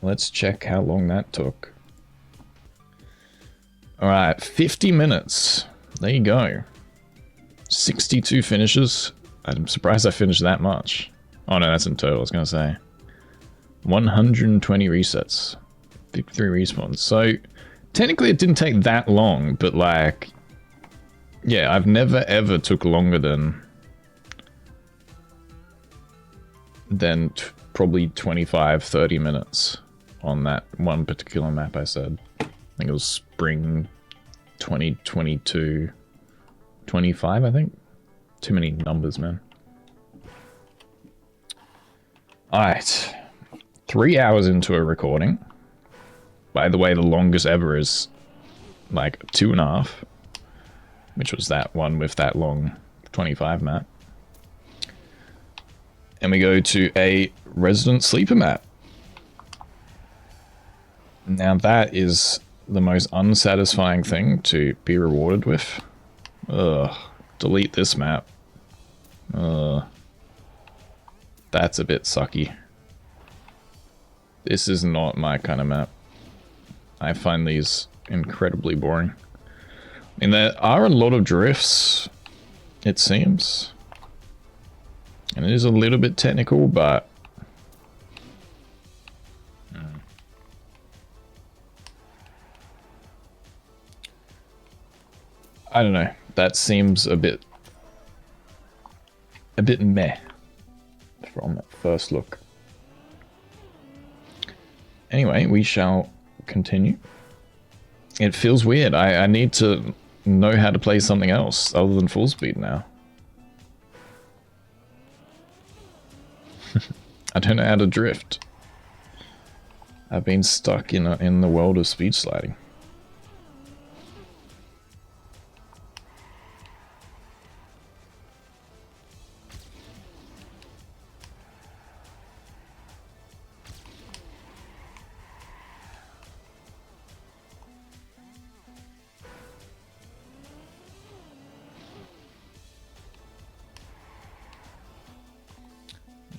Let's check how long that took. Alright, 50 minutes. There you go. 62 finishes. I'm surprised I finished that much. Oh no, that's in total, I was going to say. 120 resets. 53 respawns. So, technically it didn't take that long, but like... Yeah, I've never ever took longer than probably 25, 30 minutes on that one particular map I said. I think it was spring 2022, 25 I think. Too many numbers, man. Alright. 3 hours into a recording. By the way, the longest ever is like 2.5. Which was that one with that long 25 map. And we go to a resident sleeper map. Now that is the most unsatisfying thing to be rewarded with. Ugh. Delete this map. That's a bit sucky. This is not my kind of map. I find these incredibly boring. I mean, there are a lot of drifts, it seems. And it is a little bit technical, but... I don't know. That seems a bit meh from that first look. Anyway, we shall continue. It feels weird. I need to know how to play something else other than full speed now. I don't know how to drift. I've been stuck in the world of speed sliding.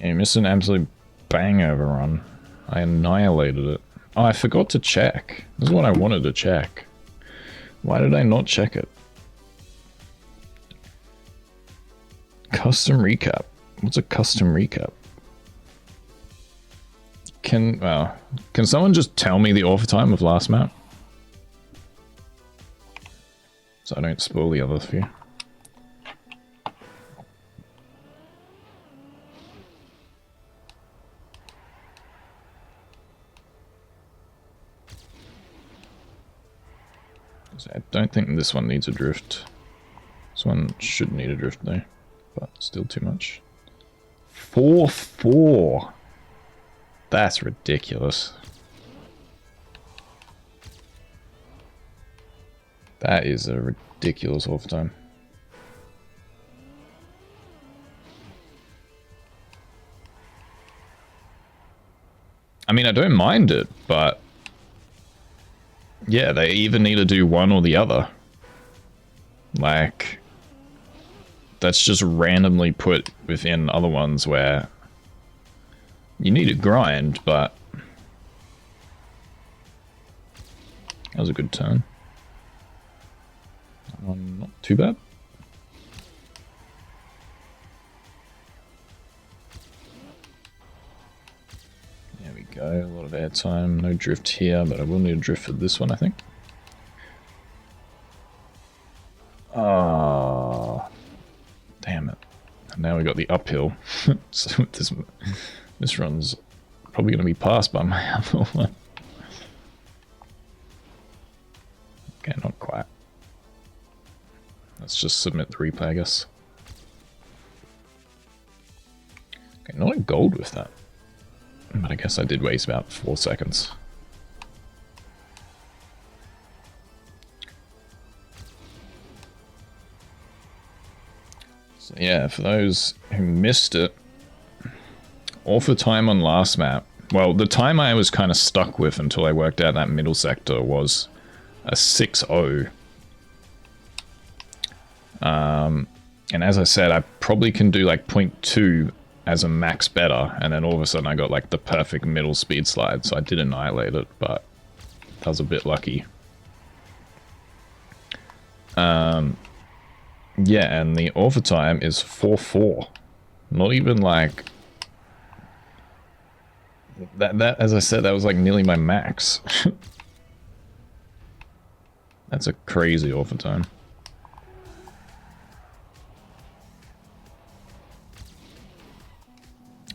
You missed an absolute banger run. I annihilated it. Oh, I forgot to check. This is what I wanted to check. Why did I not check it? Custom recap. What's a custom recap? Can someone just tell me the author time of last map? So I don't spoil the other few. I don't think this one needs a drift. This one should need a drift though, but still too much. 4-4. That's ridiculous. That is a ridiculous off time. I mean, I don't mind it, but yeah, they either need to do one or the other. Like, that's just randomly put within other ones where you need to grind, but that was a good turn. Not too bad. There we go, a lot of airtime, no drift here, but I will need a drift for this one, I think. Ah, damn it. And now we got the uphill. So this run's probably going to be passed by my other one. Okay, not quite. Let's just submit the replay, I guess. Okay, not a gold with that. But I guess I did waste about 4 seconds. So yeah, for those who missed it, author time on last map, well, the time I was kind of stuck with until I worked out that middle sector was a 6-0. And as I said, I probably can do like 0.2 as a max better, and then all of a sudden I got like the perfect middle speed slide, so I did annihilate it, but that was a bit lucky. Yeah, and the author time is 4-4. Not even like that as I said, that was like nearly my max. That's a crazy author time.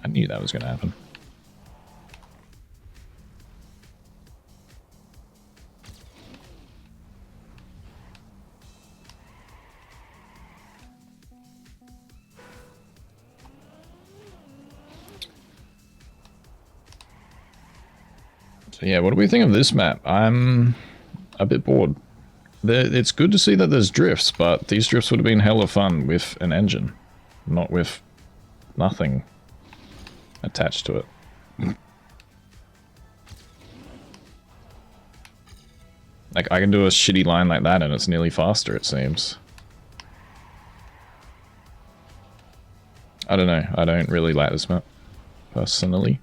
I knew that was going to happen. So yeah, what do we think of this map? I'm a bit bored. It's good to see that there's drifts, but these drifts would have been hella fun with an engine, not with nothing attached to it. Like, I can do a shitty line like that and it's nearly faster, it seems. I don't know, I don't really like this map, personally.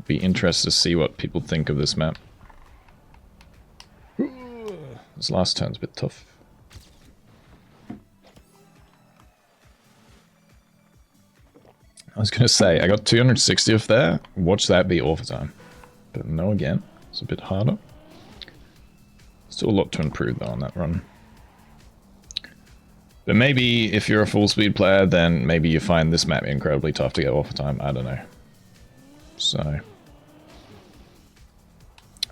Be interested to see what people think of this map. This last turn's a bit tough. I was gonna say, I got 260th there. Watch that be author time. But no, again, it's a bit harder. Still a lot to improve though on that run. But maybe if you're a full speed player, then maybe you find this map incredibly tough to get author time. I don't know. So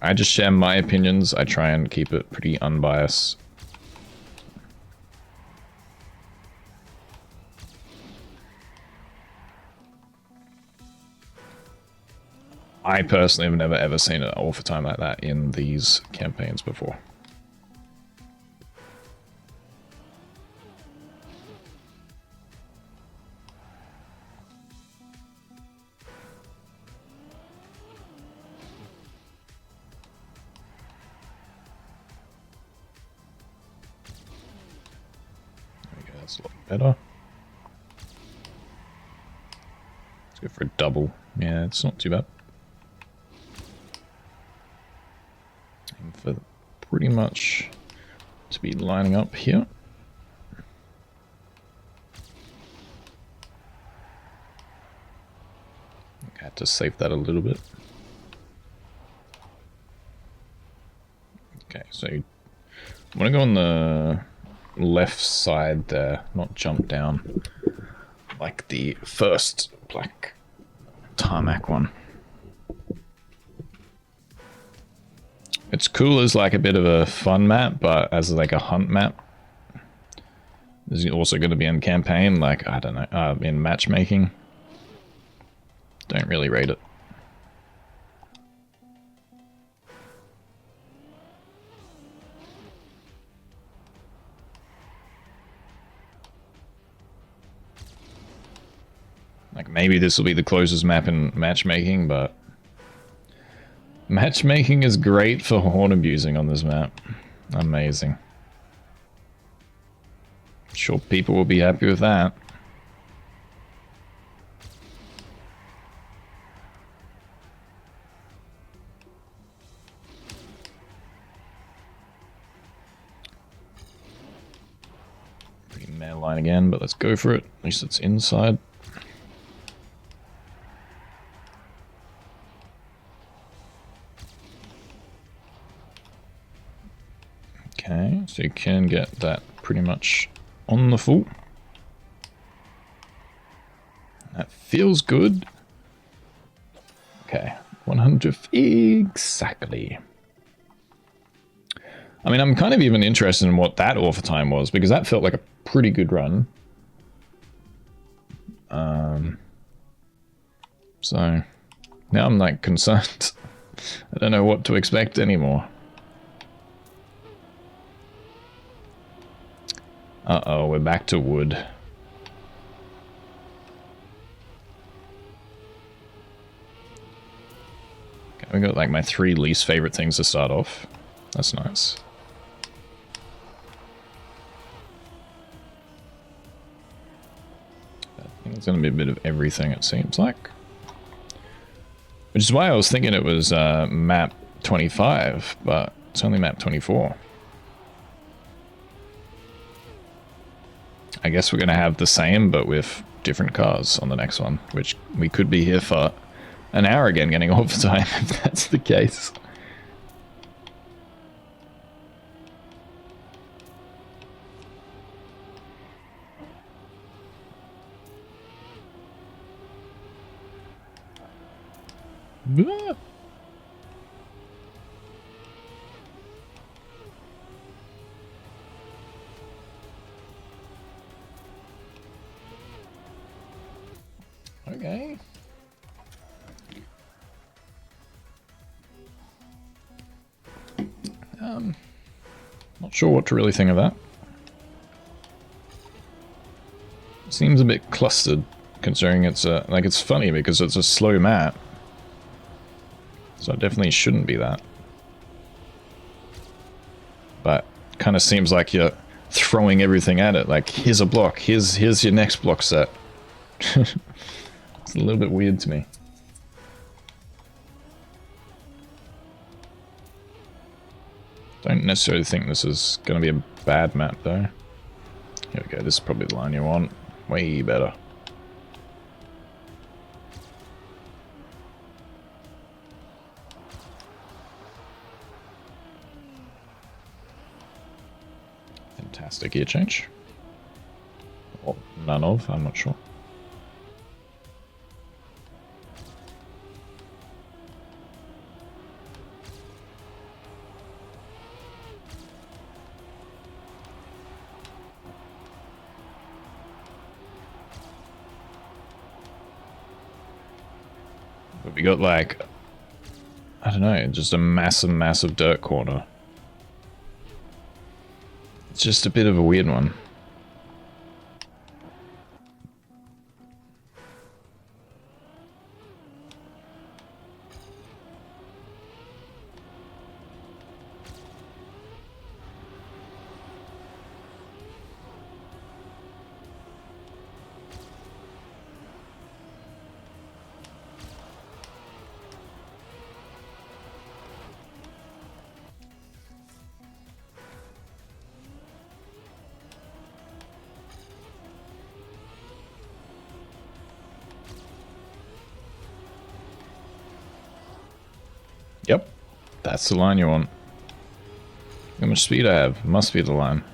I just share my opinions. I try and keep it pretty unbiased. I personally have never ever seen an author time like that in these campaigns before. There we go, that's a lot better. Let's go for a double. Yeah, it's not too bad. Aim for pretty much to be lining up here. I had to save that a little bit. Okay, so I want to go on the left side there, not jump down like the first black tarmac one. It's cool as like a bit of a fun map, but as like a hunt map, there's also going to be in campaign, like, I don't know, in matchmaking. Don't really rate it. Like, maybe this will be the closest map in matchmaking, but matchmaking is great for horn abusing on this map. Amazing. Sure, people will be happy with that. Pretty mare line again, but let's go for it. At least it's inside. Okay, so you can get that pretty much on the full. That feels good. Okay, 100 exactly. I mean, I'm kind of even interested in what that offer time was, because that felt like a pretty good run. So now I'm like concerned. I don't know what to expect anymore. Uh-oh, we're back to wood. Okay, we got like my 3 least favorite things to start off. That's nice. I think it's going to be a bit of everything, it seems like. Which is why I was thinking it was map 25, but it's only map 24. I guess we're going to have the same, but with different cars on the next one, which we could be here for an hour again getting overtime if that's the case. Okay. Not sure what to really think of that. Seems a bit clustered, considering it's like, it's funny because it's a slow map. So it definitely shouldn't be that. But kind of seems like you're throwing everything at it. Like, here's a block, here's your next block set. It's a little bit weird to me. Don't necessarily think this is going to be a bad map, though. Here we go, this is probably the line you want. Way better. Fantastic gear change. Or none of, I'm not sure. But we got like, I don't know, just a massive dirt corner. It's just a bit of a weird one. That's the line you want. How much speed I have? Must be the line.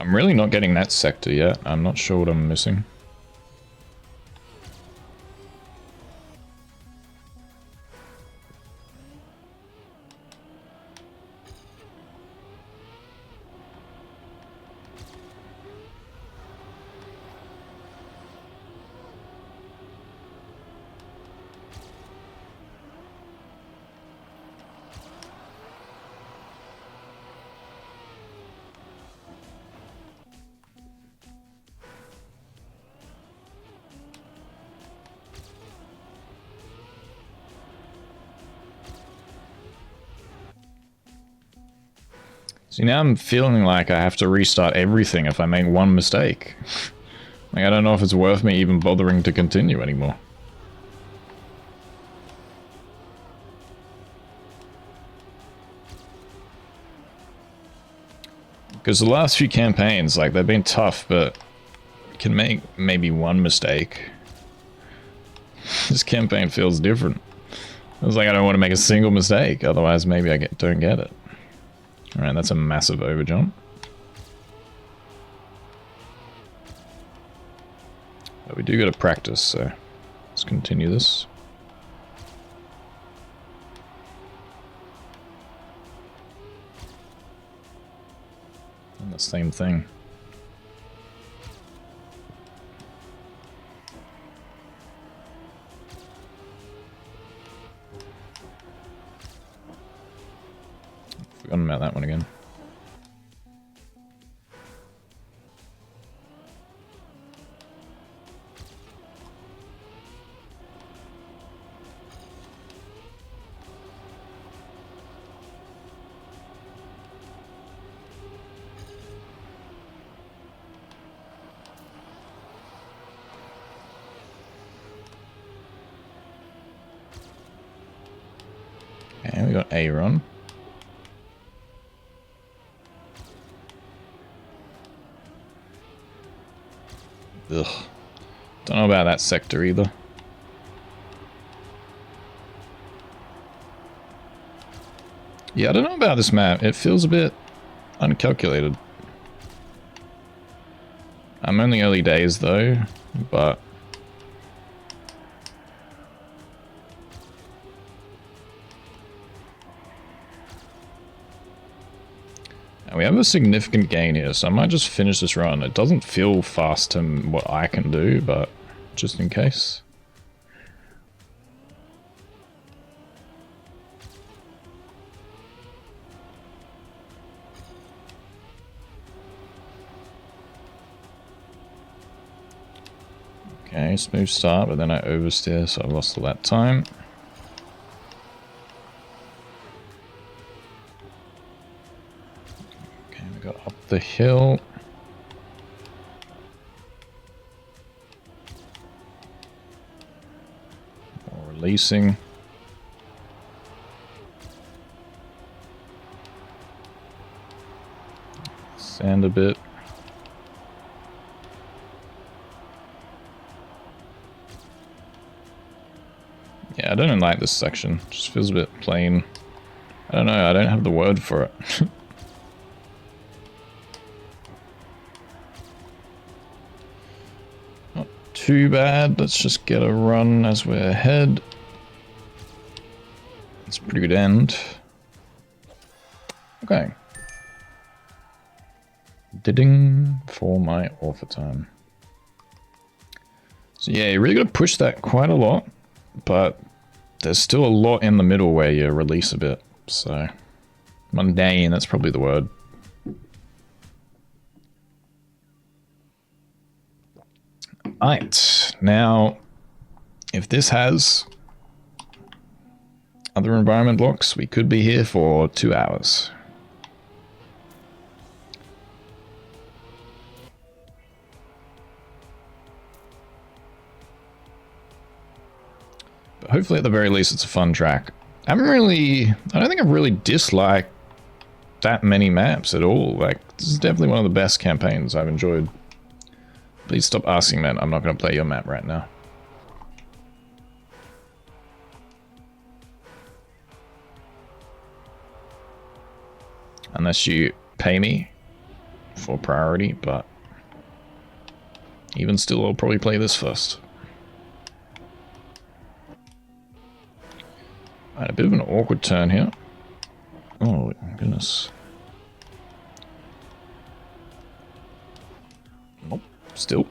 I'm really not getting that sector yet. I'm not sure what I'm missing. See, now I'm feeling like I have to restart everything if I make one mistake. Like, I don't know if it's worth me even bothering to continue anymore. Because the last few campaigns, like, they've been tough, but you can make maybe one mistake. This campaign feels different. It's like I don't want to make a single mistake, otherwise maybe I don't get it. Alright, that's a massive overjump. But we do got to practice, so let's continue this. And the same thing. Forgotten about that one again. Okay, we got A-Ron. Ugh. Don't know about that sector either. Yeah, I don't know about this map. It feels a bit uncalculated. I'm only early days though, but... we have a significant gain here, so I might just finish this run. It doesn't feel fast to what I can do, but just in case. Okay, smooth start, but then I oversteer, so I lost all that time. Got up the hill. More releasing. Sand a bit. Yeah, I don't like this section. It just feels a bit plain. I don't know, I don't have the word for it. Too bad. Let's just get a run as we're ahead. It's a pretty good end. Okay. Ding for my author time. So yeah, you really got to push that quite a lot, but there's still a lot in the middle where you release a bit. So mundane, that's probably the word. Right, now, if this has other environment blocks, we could be here for 2 hours. But hopefully at the very least it's a fun track. I don't think I've really disliked that many maps at all. Like, this is definitely one of the best campaigns I've enjoyed Please stop asking, man. I'm not going to play your map right now. Unless you pay me for priority, but even still, I'll probably play this first. Alright, a bit of an awkward turn here. Oh, goodness. Nope, still.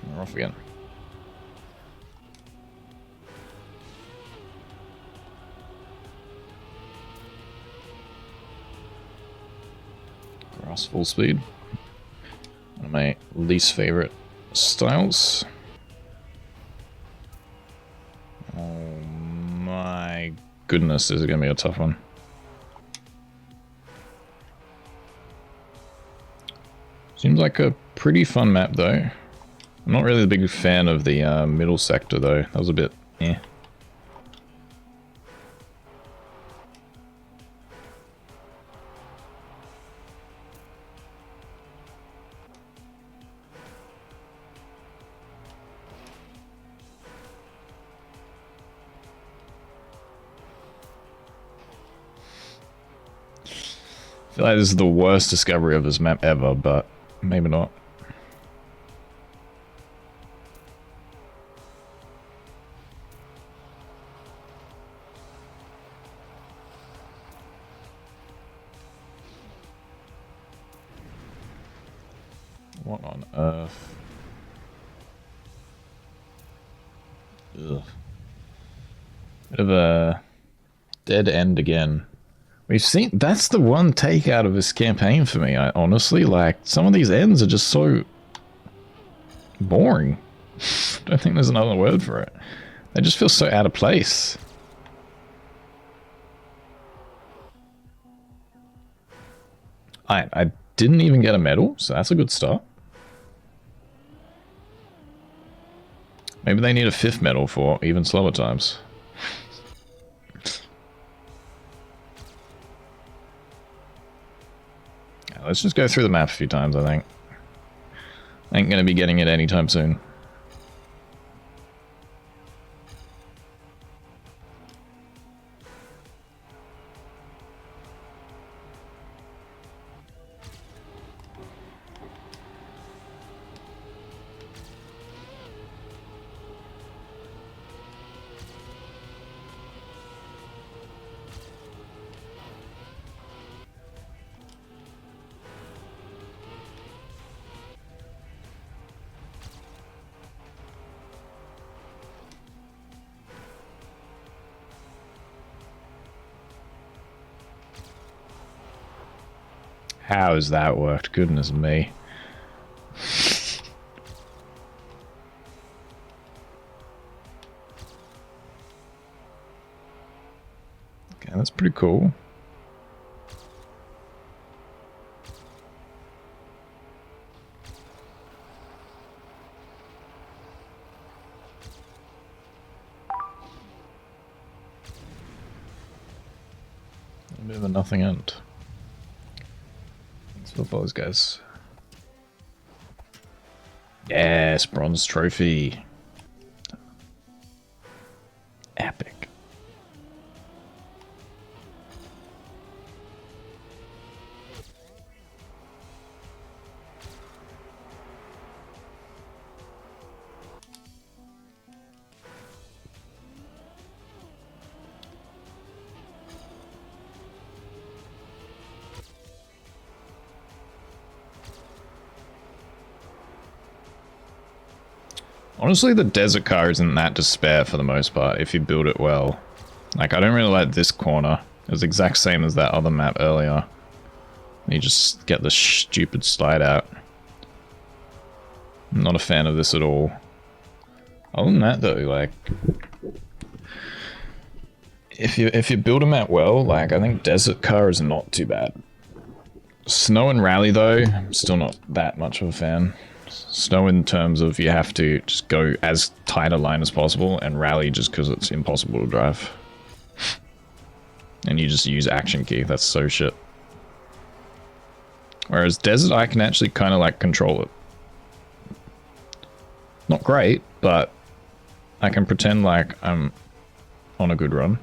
We're off again. Grass full speed. One of my least favorite styles. Oh my goodness, this is going to be a tough one. Seems like a pretty fun map though. I'm not really a big fan of the middle sector though. That was a bit eh. I feel like this is the worst discovery of this map ever, but maybe not. What on earth? Ugh. Bit of a dead end again. We've seen, that's the one take out of this campaign for me, honestly. Like, some of these ends are just so boring. I don't think there's another word for it. They just feel so out of place. I didn't even get a medal, so that's a good start. Maybe they need a 5th medal for even slower times. Let's just go through the map a few times, I think. I ain't gonna be getting it anytime soon. How has that worked? Goodness me. Okay, that's pretty cool. A bit of a nothing end. For those guys. Yes, bronze trophy. Epic. Honestly, the desert car isn't that despair for the most part, if you build it well. Like, I don't really like this corner. It's the exact same as that other map earlier. You just get the stupid slide out. I'm not a fan of this at all. Other than that, though, like... If you build a map well, like, I think desert car is not too bad. Snow and rally, though, I'm still not that much of a fan. Snow in terms of you have to just go as tight a line as possible, and rally just because it's impossible to drive. And you just use action key, that's so shit. Whereas desert, I can actually kind of like control it. Not great, but I can pretend like I'm on a good run.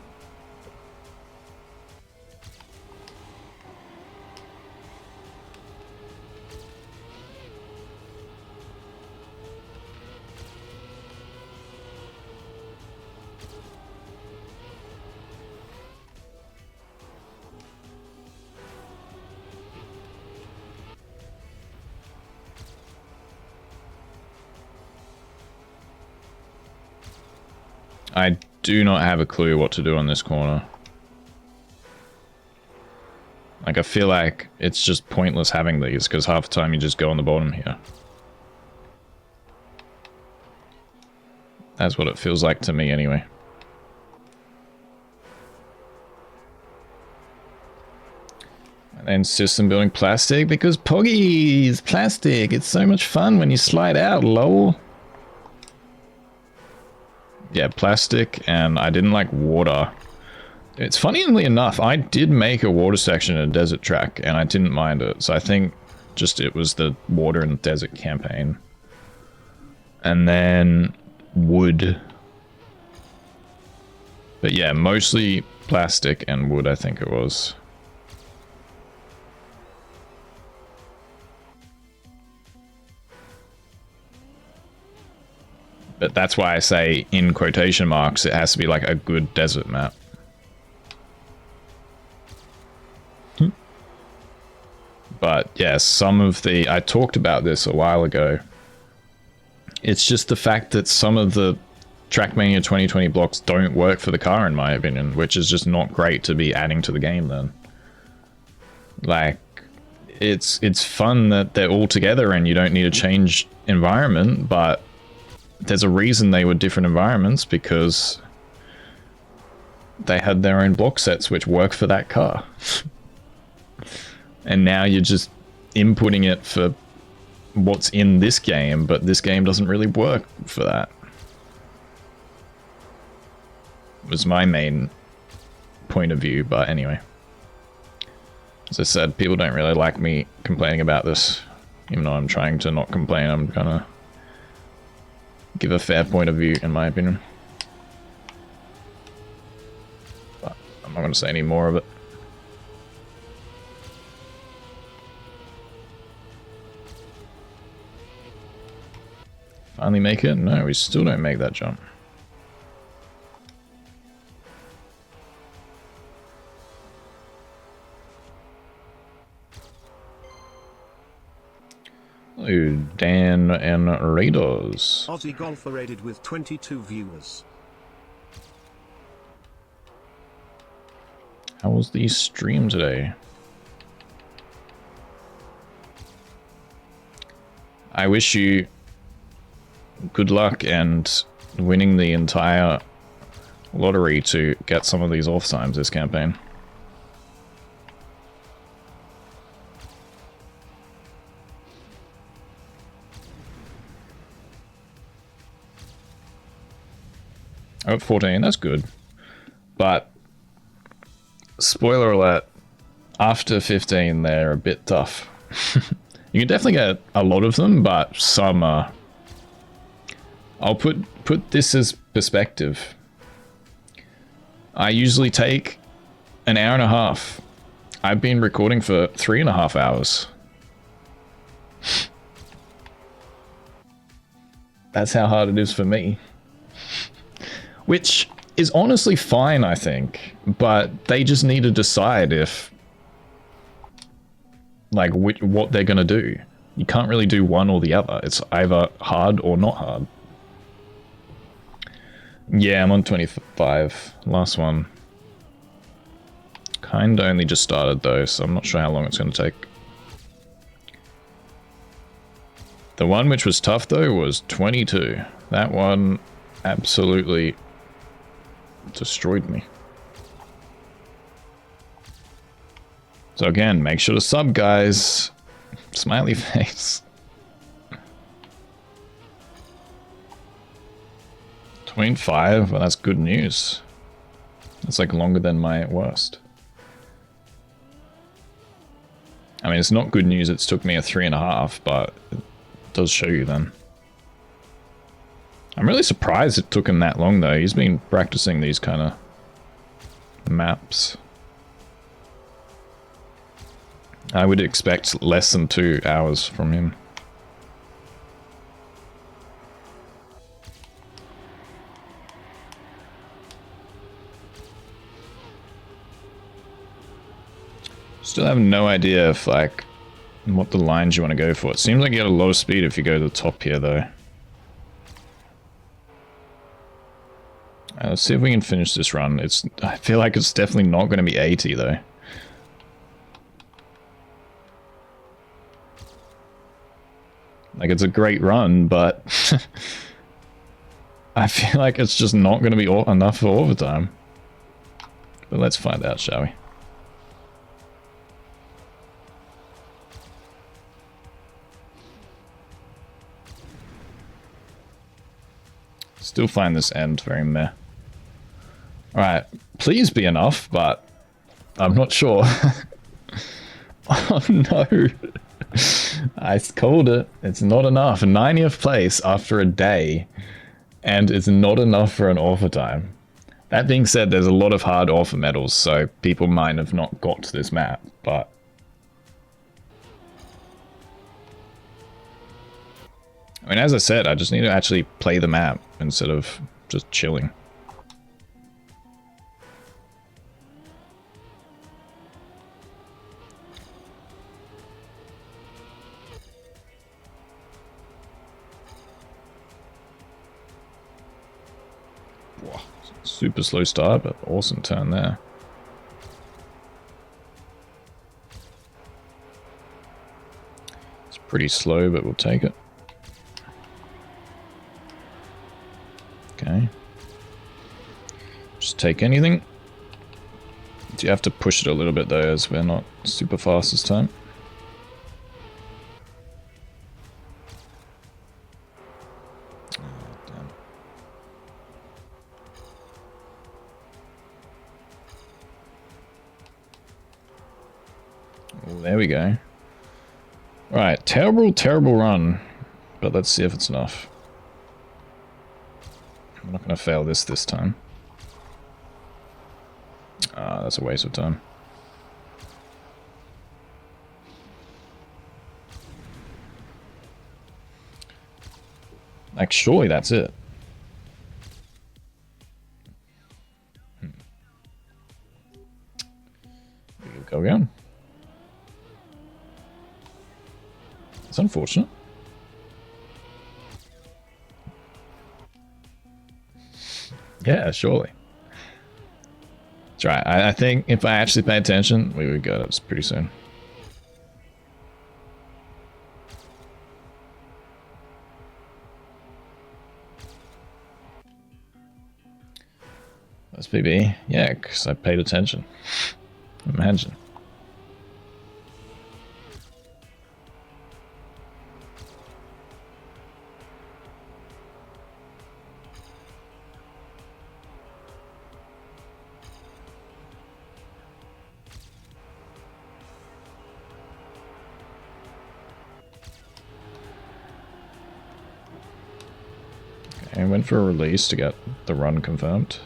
I do not have a clue what to do on this corner. Like, I feel like it's just pointless having these, because half the time you just go on the bottom here. That's what it feels like to me, anyway. And then system building plastic, because Poggy's plastic. It's so much fun when you slide out, lol. Yeah, plastic, and I didn't like water. It's funnily enough, I did make a water section in a desert track, and I didn't mind it. So I think just it was the water and desert campaign. And then wood. But yeah, mostly plastic and wood, I think it was. But that's why I say, in quotation marks, it has to be like a good desert map. But yeah, some of the... I talked about this a while ago. It's just the fact that some of the Trackmania 2020 blocks don't work for the car, in my opinion, which is just not great to be adding to the game then. Like, it's fun that they're all together and you don't need to change environment, but there's a reason they were different environments, because they had their own block sets which work for that car. And now you're just inputting it for what's in this game, but this game doesn't really work for that. Was my main point of view, but anyway. As I said, people don't really like me complaining about this. Even though I'm trying to not complain, I'm gonna give a fair point of view, in my opinion. But I'm not gonna say any more of it. Finally make it? No, we still don't make that jump. Hello, Dan and Raiders. Aussie Golfer rated with 22 viewers. How was the stream today? I wish you good luck and winning the entire lottery to get some of these off times this campaign. Oh, 14, that's good. But, spoiler alert, after 15 they're a bit tough. You can definitely get a lot of them, but some are... I'll put this as perspective. I usually take an hour and a half. I've been recording for 3.5 hours. That's how hard it is for me. Which is honestly fine, I think. But they just need to decide if... like, what they're gonna do. You can't really do one or the other. It's either hard or not hard. Yeah, I'm on 25. Last one. Kinda only just started though, so I'm not sure how long it's gonna take. The one which was tough though was 22. That one absolutely destroyed me. So again, make sure to sub, guys. Smiley face. 25? Well, that's good news. That's like longer than my worst. I mean, it's not good news it's took me a 3.5, but it does show you then. I'm really surprised it took him that long, though. He's been practicing these kind of maps. I would expect less than 2 hours from him. Still have no idea if, like, what the lines you want to go for. It seems like you get a lot of speed if you go to the top here, though. Let's see if we can finish this run. I feel like it's definitely not going to be 80, though. Like, it's a great run, but I feel like it's just not going to be enough for overtime. But let's find out, shall we? Still find this end very meh. Alright, please be enough, but I'm not sure. Oh no. I called it. It's not enough. 90th place after a day, and it's not enough for an offer time. That being said, there's a lot of hard offer medals, so people might have not got to this map, but... I mean, as I said, I just need to actually play the map instead of just chilling. Whoa, super slow start, but awesome turn there. It's pretty slow, but we'll take it. Okay. Just take anything. Do you have to push it a little bit though, as we're not super fast this time? Oh, damn. Oh, there we go. Alright, terrible, terrible run. But let's see if it's enough. I'm not going to fail this time. Ah, that's a waste of time. Like, surely that's it. We'll go again. It's unfortunate. Yeah, surely. That's right. I think if I actually pay attention, we would go up pretty soon. That's PB. Yeah, because I paid attention. Imagine. I went for a release to get the run confirmed.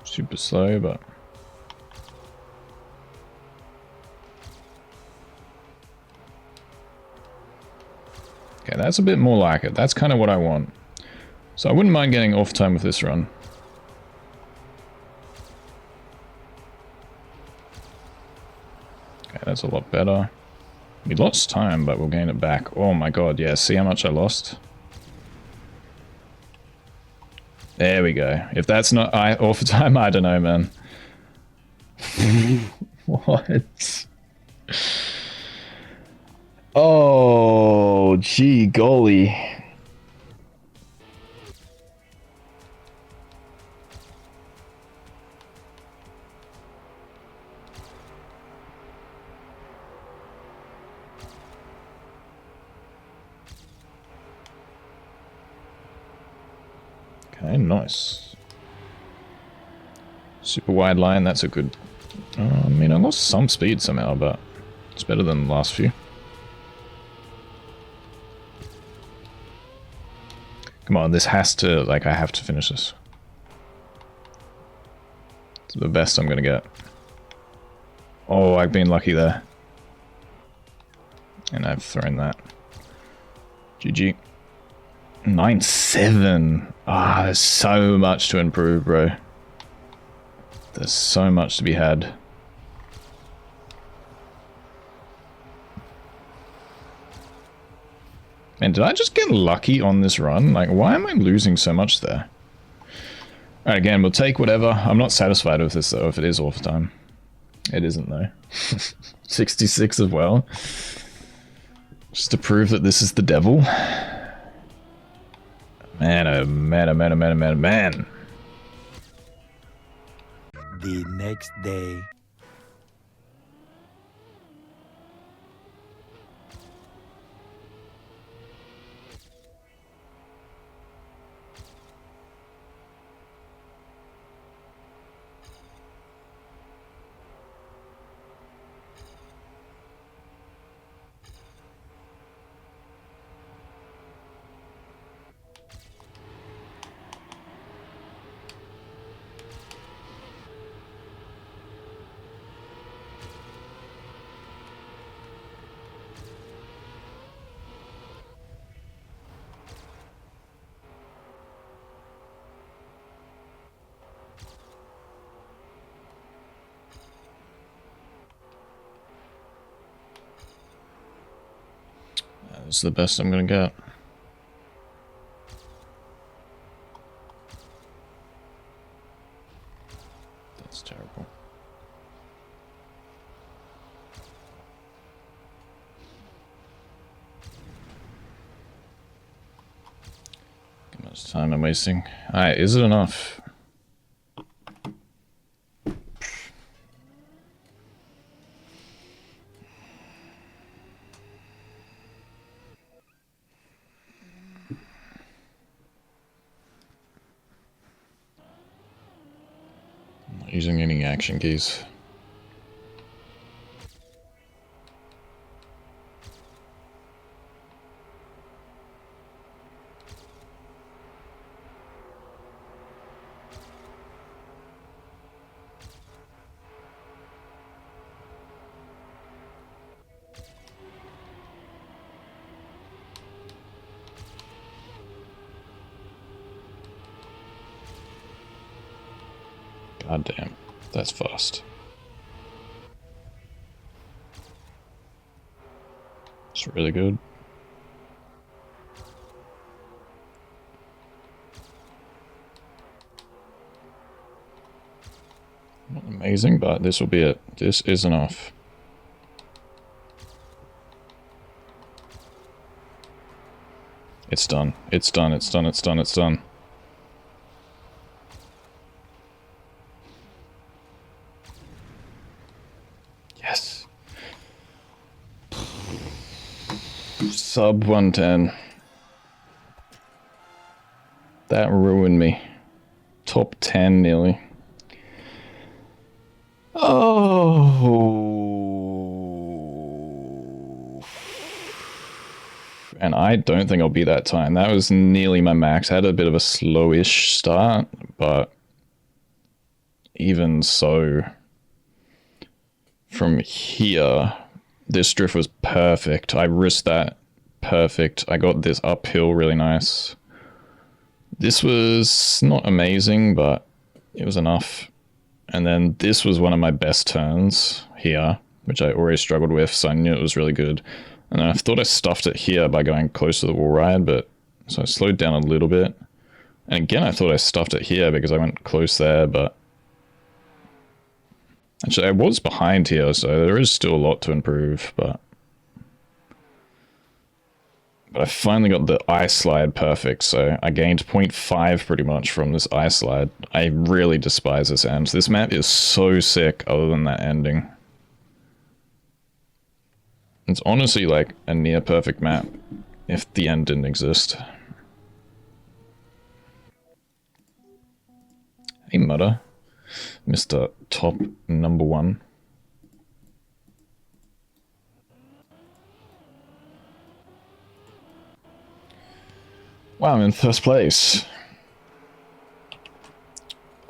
Super slow, but... Okay, that's a bit more like it. That's kind of what I want. So I wouldn't mind getting off time with this run. Okay, that's a lot better. We lost time, but we'll gain it back. Oh my god, yeah, see how much I lost? There we go. If that's not off time, I don't know, man. What? Oh, gee, golly. Okay, nice. Super wide line, that's a good... I mean, I lost some speed somehow, but it's better than the last few. Come on, this has to... Like, I have to finish this. It's the best I'm gonna get. Oh, I've been lucky there. And I've thrown that. GG. 9-7. Ah, there's so much to improve, bro. There's so much to be had. And did I just get lucky on this run? Like, why am I losing so much there? Alright, again, we'll take whatever. I'm not satisfied with this, though, if it is overtime. It isn't, though. 66 as well. Just to prove that this is the devil. Man, oh man, oh man, oh man, oh man, oh man. The next day. That's the best I'm gonna get. That's terrible. How much time I'm wasting? Alright, is it enough? Not using any action keys. God damn, that's fast. It's really good. Not amazing, but this will be it. This is enough. It's done. It's done. It's done. It's done. It's done. Yes. Sub 110. That ruined me. Top 10 nearly. Oh. And I don't think I'll be that time. That was nearly my max. I had a bit of a slowish start, but even so, from here, this drift was perfect. I risked that perfect. I got this uphill really nice. This was not amazing, but it was enough. And then this was one of my best turns here, which I always struggled with, so I knew it was really good. And I thought I stuffed it here by going close to the wall ride, but so I slowed down a little bit. And again, I thought I stuffed it here because I went close there, but actually I was behind here, so there is still a lot to improve, but I finally got the ice slide perfect, so I gained 0.5 pretty much from this ice slide. I really despise this end. This map is so sick other than that ending. It's honestly like a near perfect map if the end didn't exist. Hey, Mudder. Mr. Top number 1. Wow, I'm in first place.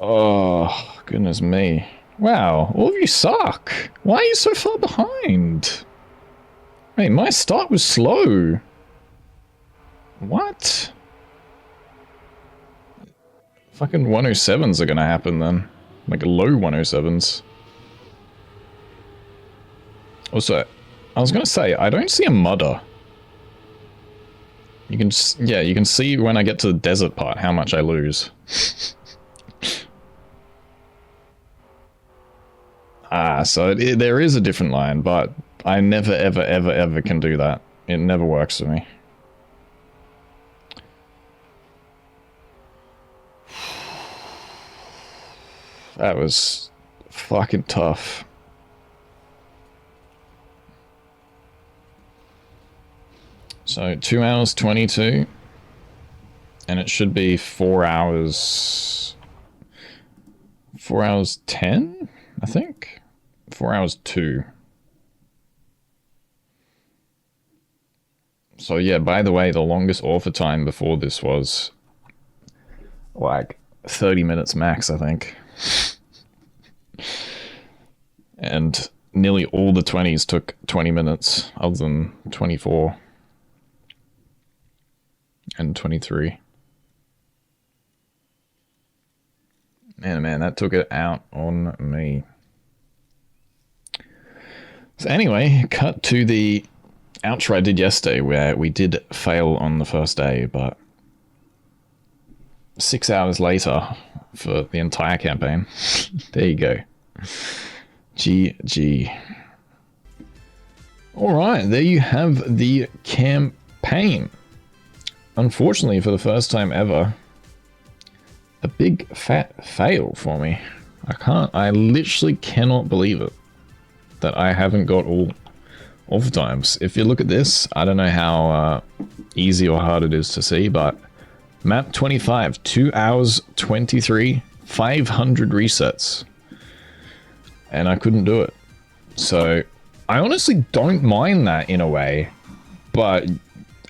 Oh, goodness me. Wow, all of you suck. Why are you so far behind? Wait, my start was slow. What? Fucking 107s are gonna happen then. Like low 107s. Also, I was gonna say, I don't see a Mudder. You can just, yeah, you can see when I get to the desert part how much I lose. So there is a different line, but I never, ever, ever, ever can do that. It never works for me. That was fucking tough. So 2 hours 22, and it should be 4 hours 10, I think. 4 hours 2. So yeah, by the way, the longest author time before this was like 30 minutes max, I think. And nearly all the 20s took 20 minutes, other than 24 and 23. Man, that took it out on me. So anyway, cut to the outro I did yesterday, where we did fail on the first day, but 6 hours later for the entire campaign. There you go. GG. Alright, there you have the campaign. Unfortunately, for the first time ever, a big fat fail for me. I literally cannot believe it that I haven't got all the times. If you look at this, I don't know how easy or hard it is to see, but map 25, 2 hours 23, 500 resets. And I couldn't do it. So I honestly don't mind that in a way, but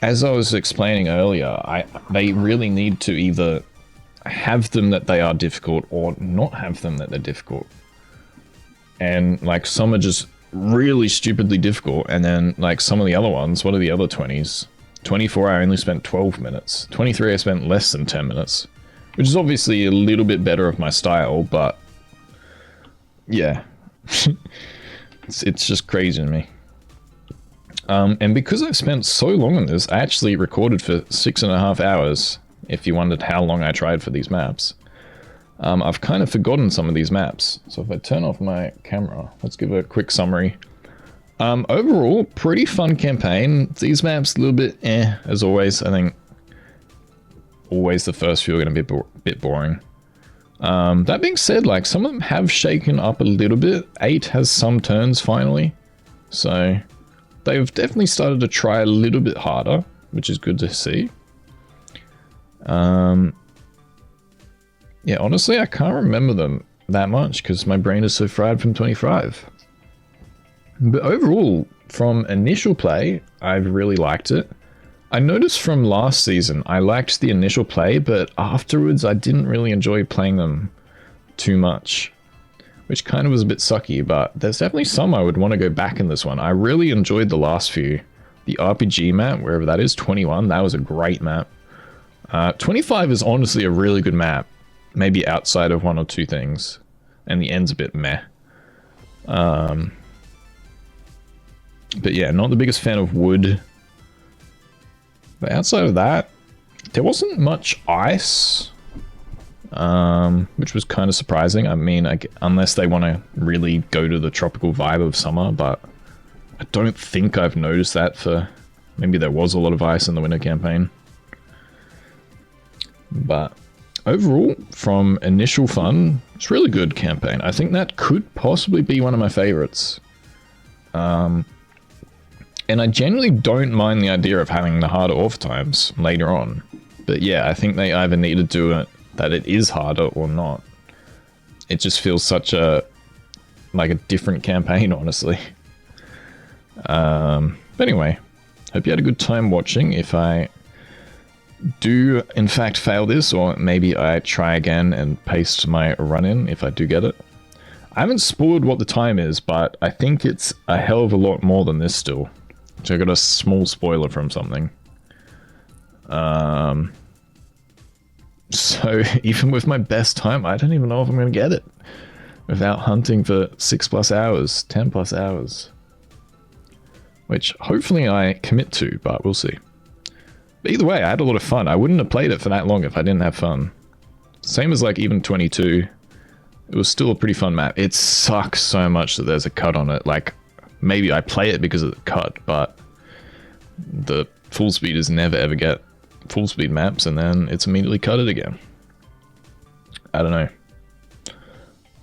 as I was explaining earlier, they really need to either have them that they are difficult or not have them that they're difficult. And like some are just really stupidly difficult, and then like some of the other ones, what are the other 20s? 24 I only spent 12 minutes. 23 I spent less than 10 minutes. Which is obviously a little bit better of my style, but yeah. it's just crazy to me. And because I've spent so long on this, I actually recorded for 6.5 hours, if you wondered how long I tried for these maps. I've kind of forgotten some of these maps. So if I turn off my camera, let's give a quick summary. Overall, pretty fun campaign. These maps a little bit as always. I think always the first few are going to be a bit boring. That being said, like some of them have shaken up a little bit. 8 has some turns finally. So they've definitely started to try a little bit harder, which is good to see. Yeah, honestly, I can't remember them that much because my brain is so fried from 25. But overall, from initial play, I've really liked it. I noticed from last season, I liked the initial play, but afterwards I didn't really enjoy playing them too much, which kind of was a bit sucky, but there's definitely some I would want to go back in this one. I really enjoyed the last few. The RPG map, wherever that is, 21, that was a great map. 25 is honestly a really good map, maybe outside of 1 or 2 things, and the end's a bit meh. But yeah, not the biggest fan of wood. But outside of that, there wasn't much ice, which was kind of surprising. I mean, unless they want to really go to the tropical vibe of summer, but I don't think I've noticed that for... Maybe there was a lot of ice in the winter campaign. But overall, from initial fun, it's a really good campaign. I think that could possibly be one of my favorites. And I generally don't mind the idea of having the harder author times later on. But yeah, I think they either need to do it that it is harder or not. it just feels such a like a different campaign, honestly. But anyway, hope you had a good time watching. If I do in fact fail this, or maybe I try again and paste my run in if I do get it. I haven't spoiled what the time is, but I think it's a hell of a lot more than this still. So I got a small spoiler from something. So even with my best time, I don't even know if I'm going to get it without hunting for 6+ hours, 10+ hours. Which hopefully I commit to, but we'll see. But either way, I had a lot of fun. I wouldn't have played it for that long if I didn't have fun. Same as like even 22. It was still a pretty fun map. It sucks so much that there's a cut on it. Like, maybe I play it because of the cut, but the full speeders never ever get full speed maps, and then it's immediately cut it again. I don't know. But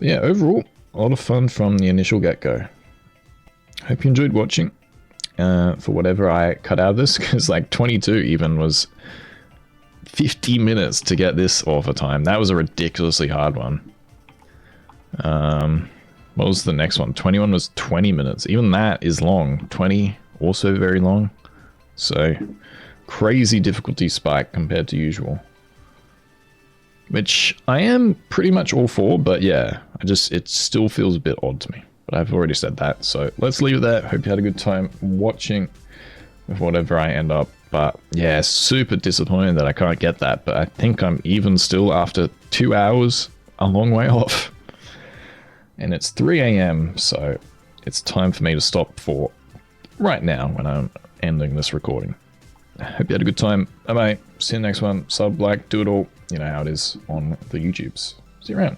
yeah, overall, a lot of fun from the initial get-go. Hope you enjoyed watching. For whatever I cut out of this, because like 22 even was 50 minutes to get this off a time. That was a ridiculously hard one. What was the next one? 21 was 20 minutes. Even that is long. 20 also very long. So crazy difficulty spike compared to usual. Which I am pretty much all for, but yeah, it still feels a bit odd to me. But I've already said that, so let's leave it there. Hope you had a good time watching with whatever I end up. But yeah, super disappointed that I can't get that, but I think I'm even still after 2 hours, a long way off. And it's 3 AM, so it's time for me to stop for right now when I'm ending this recording. Hope you had a good time. Bye bye. See you next one. Sub, like, do it all. You know how it is on the YouTubes. See you around.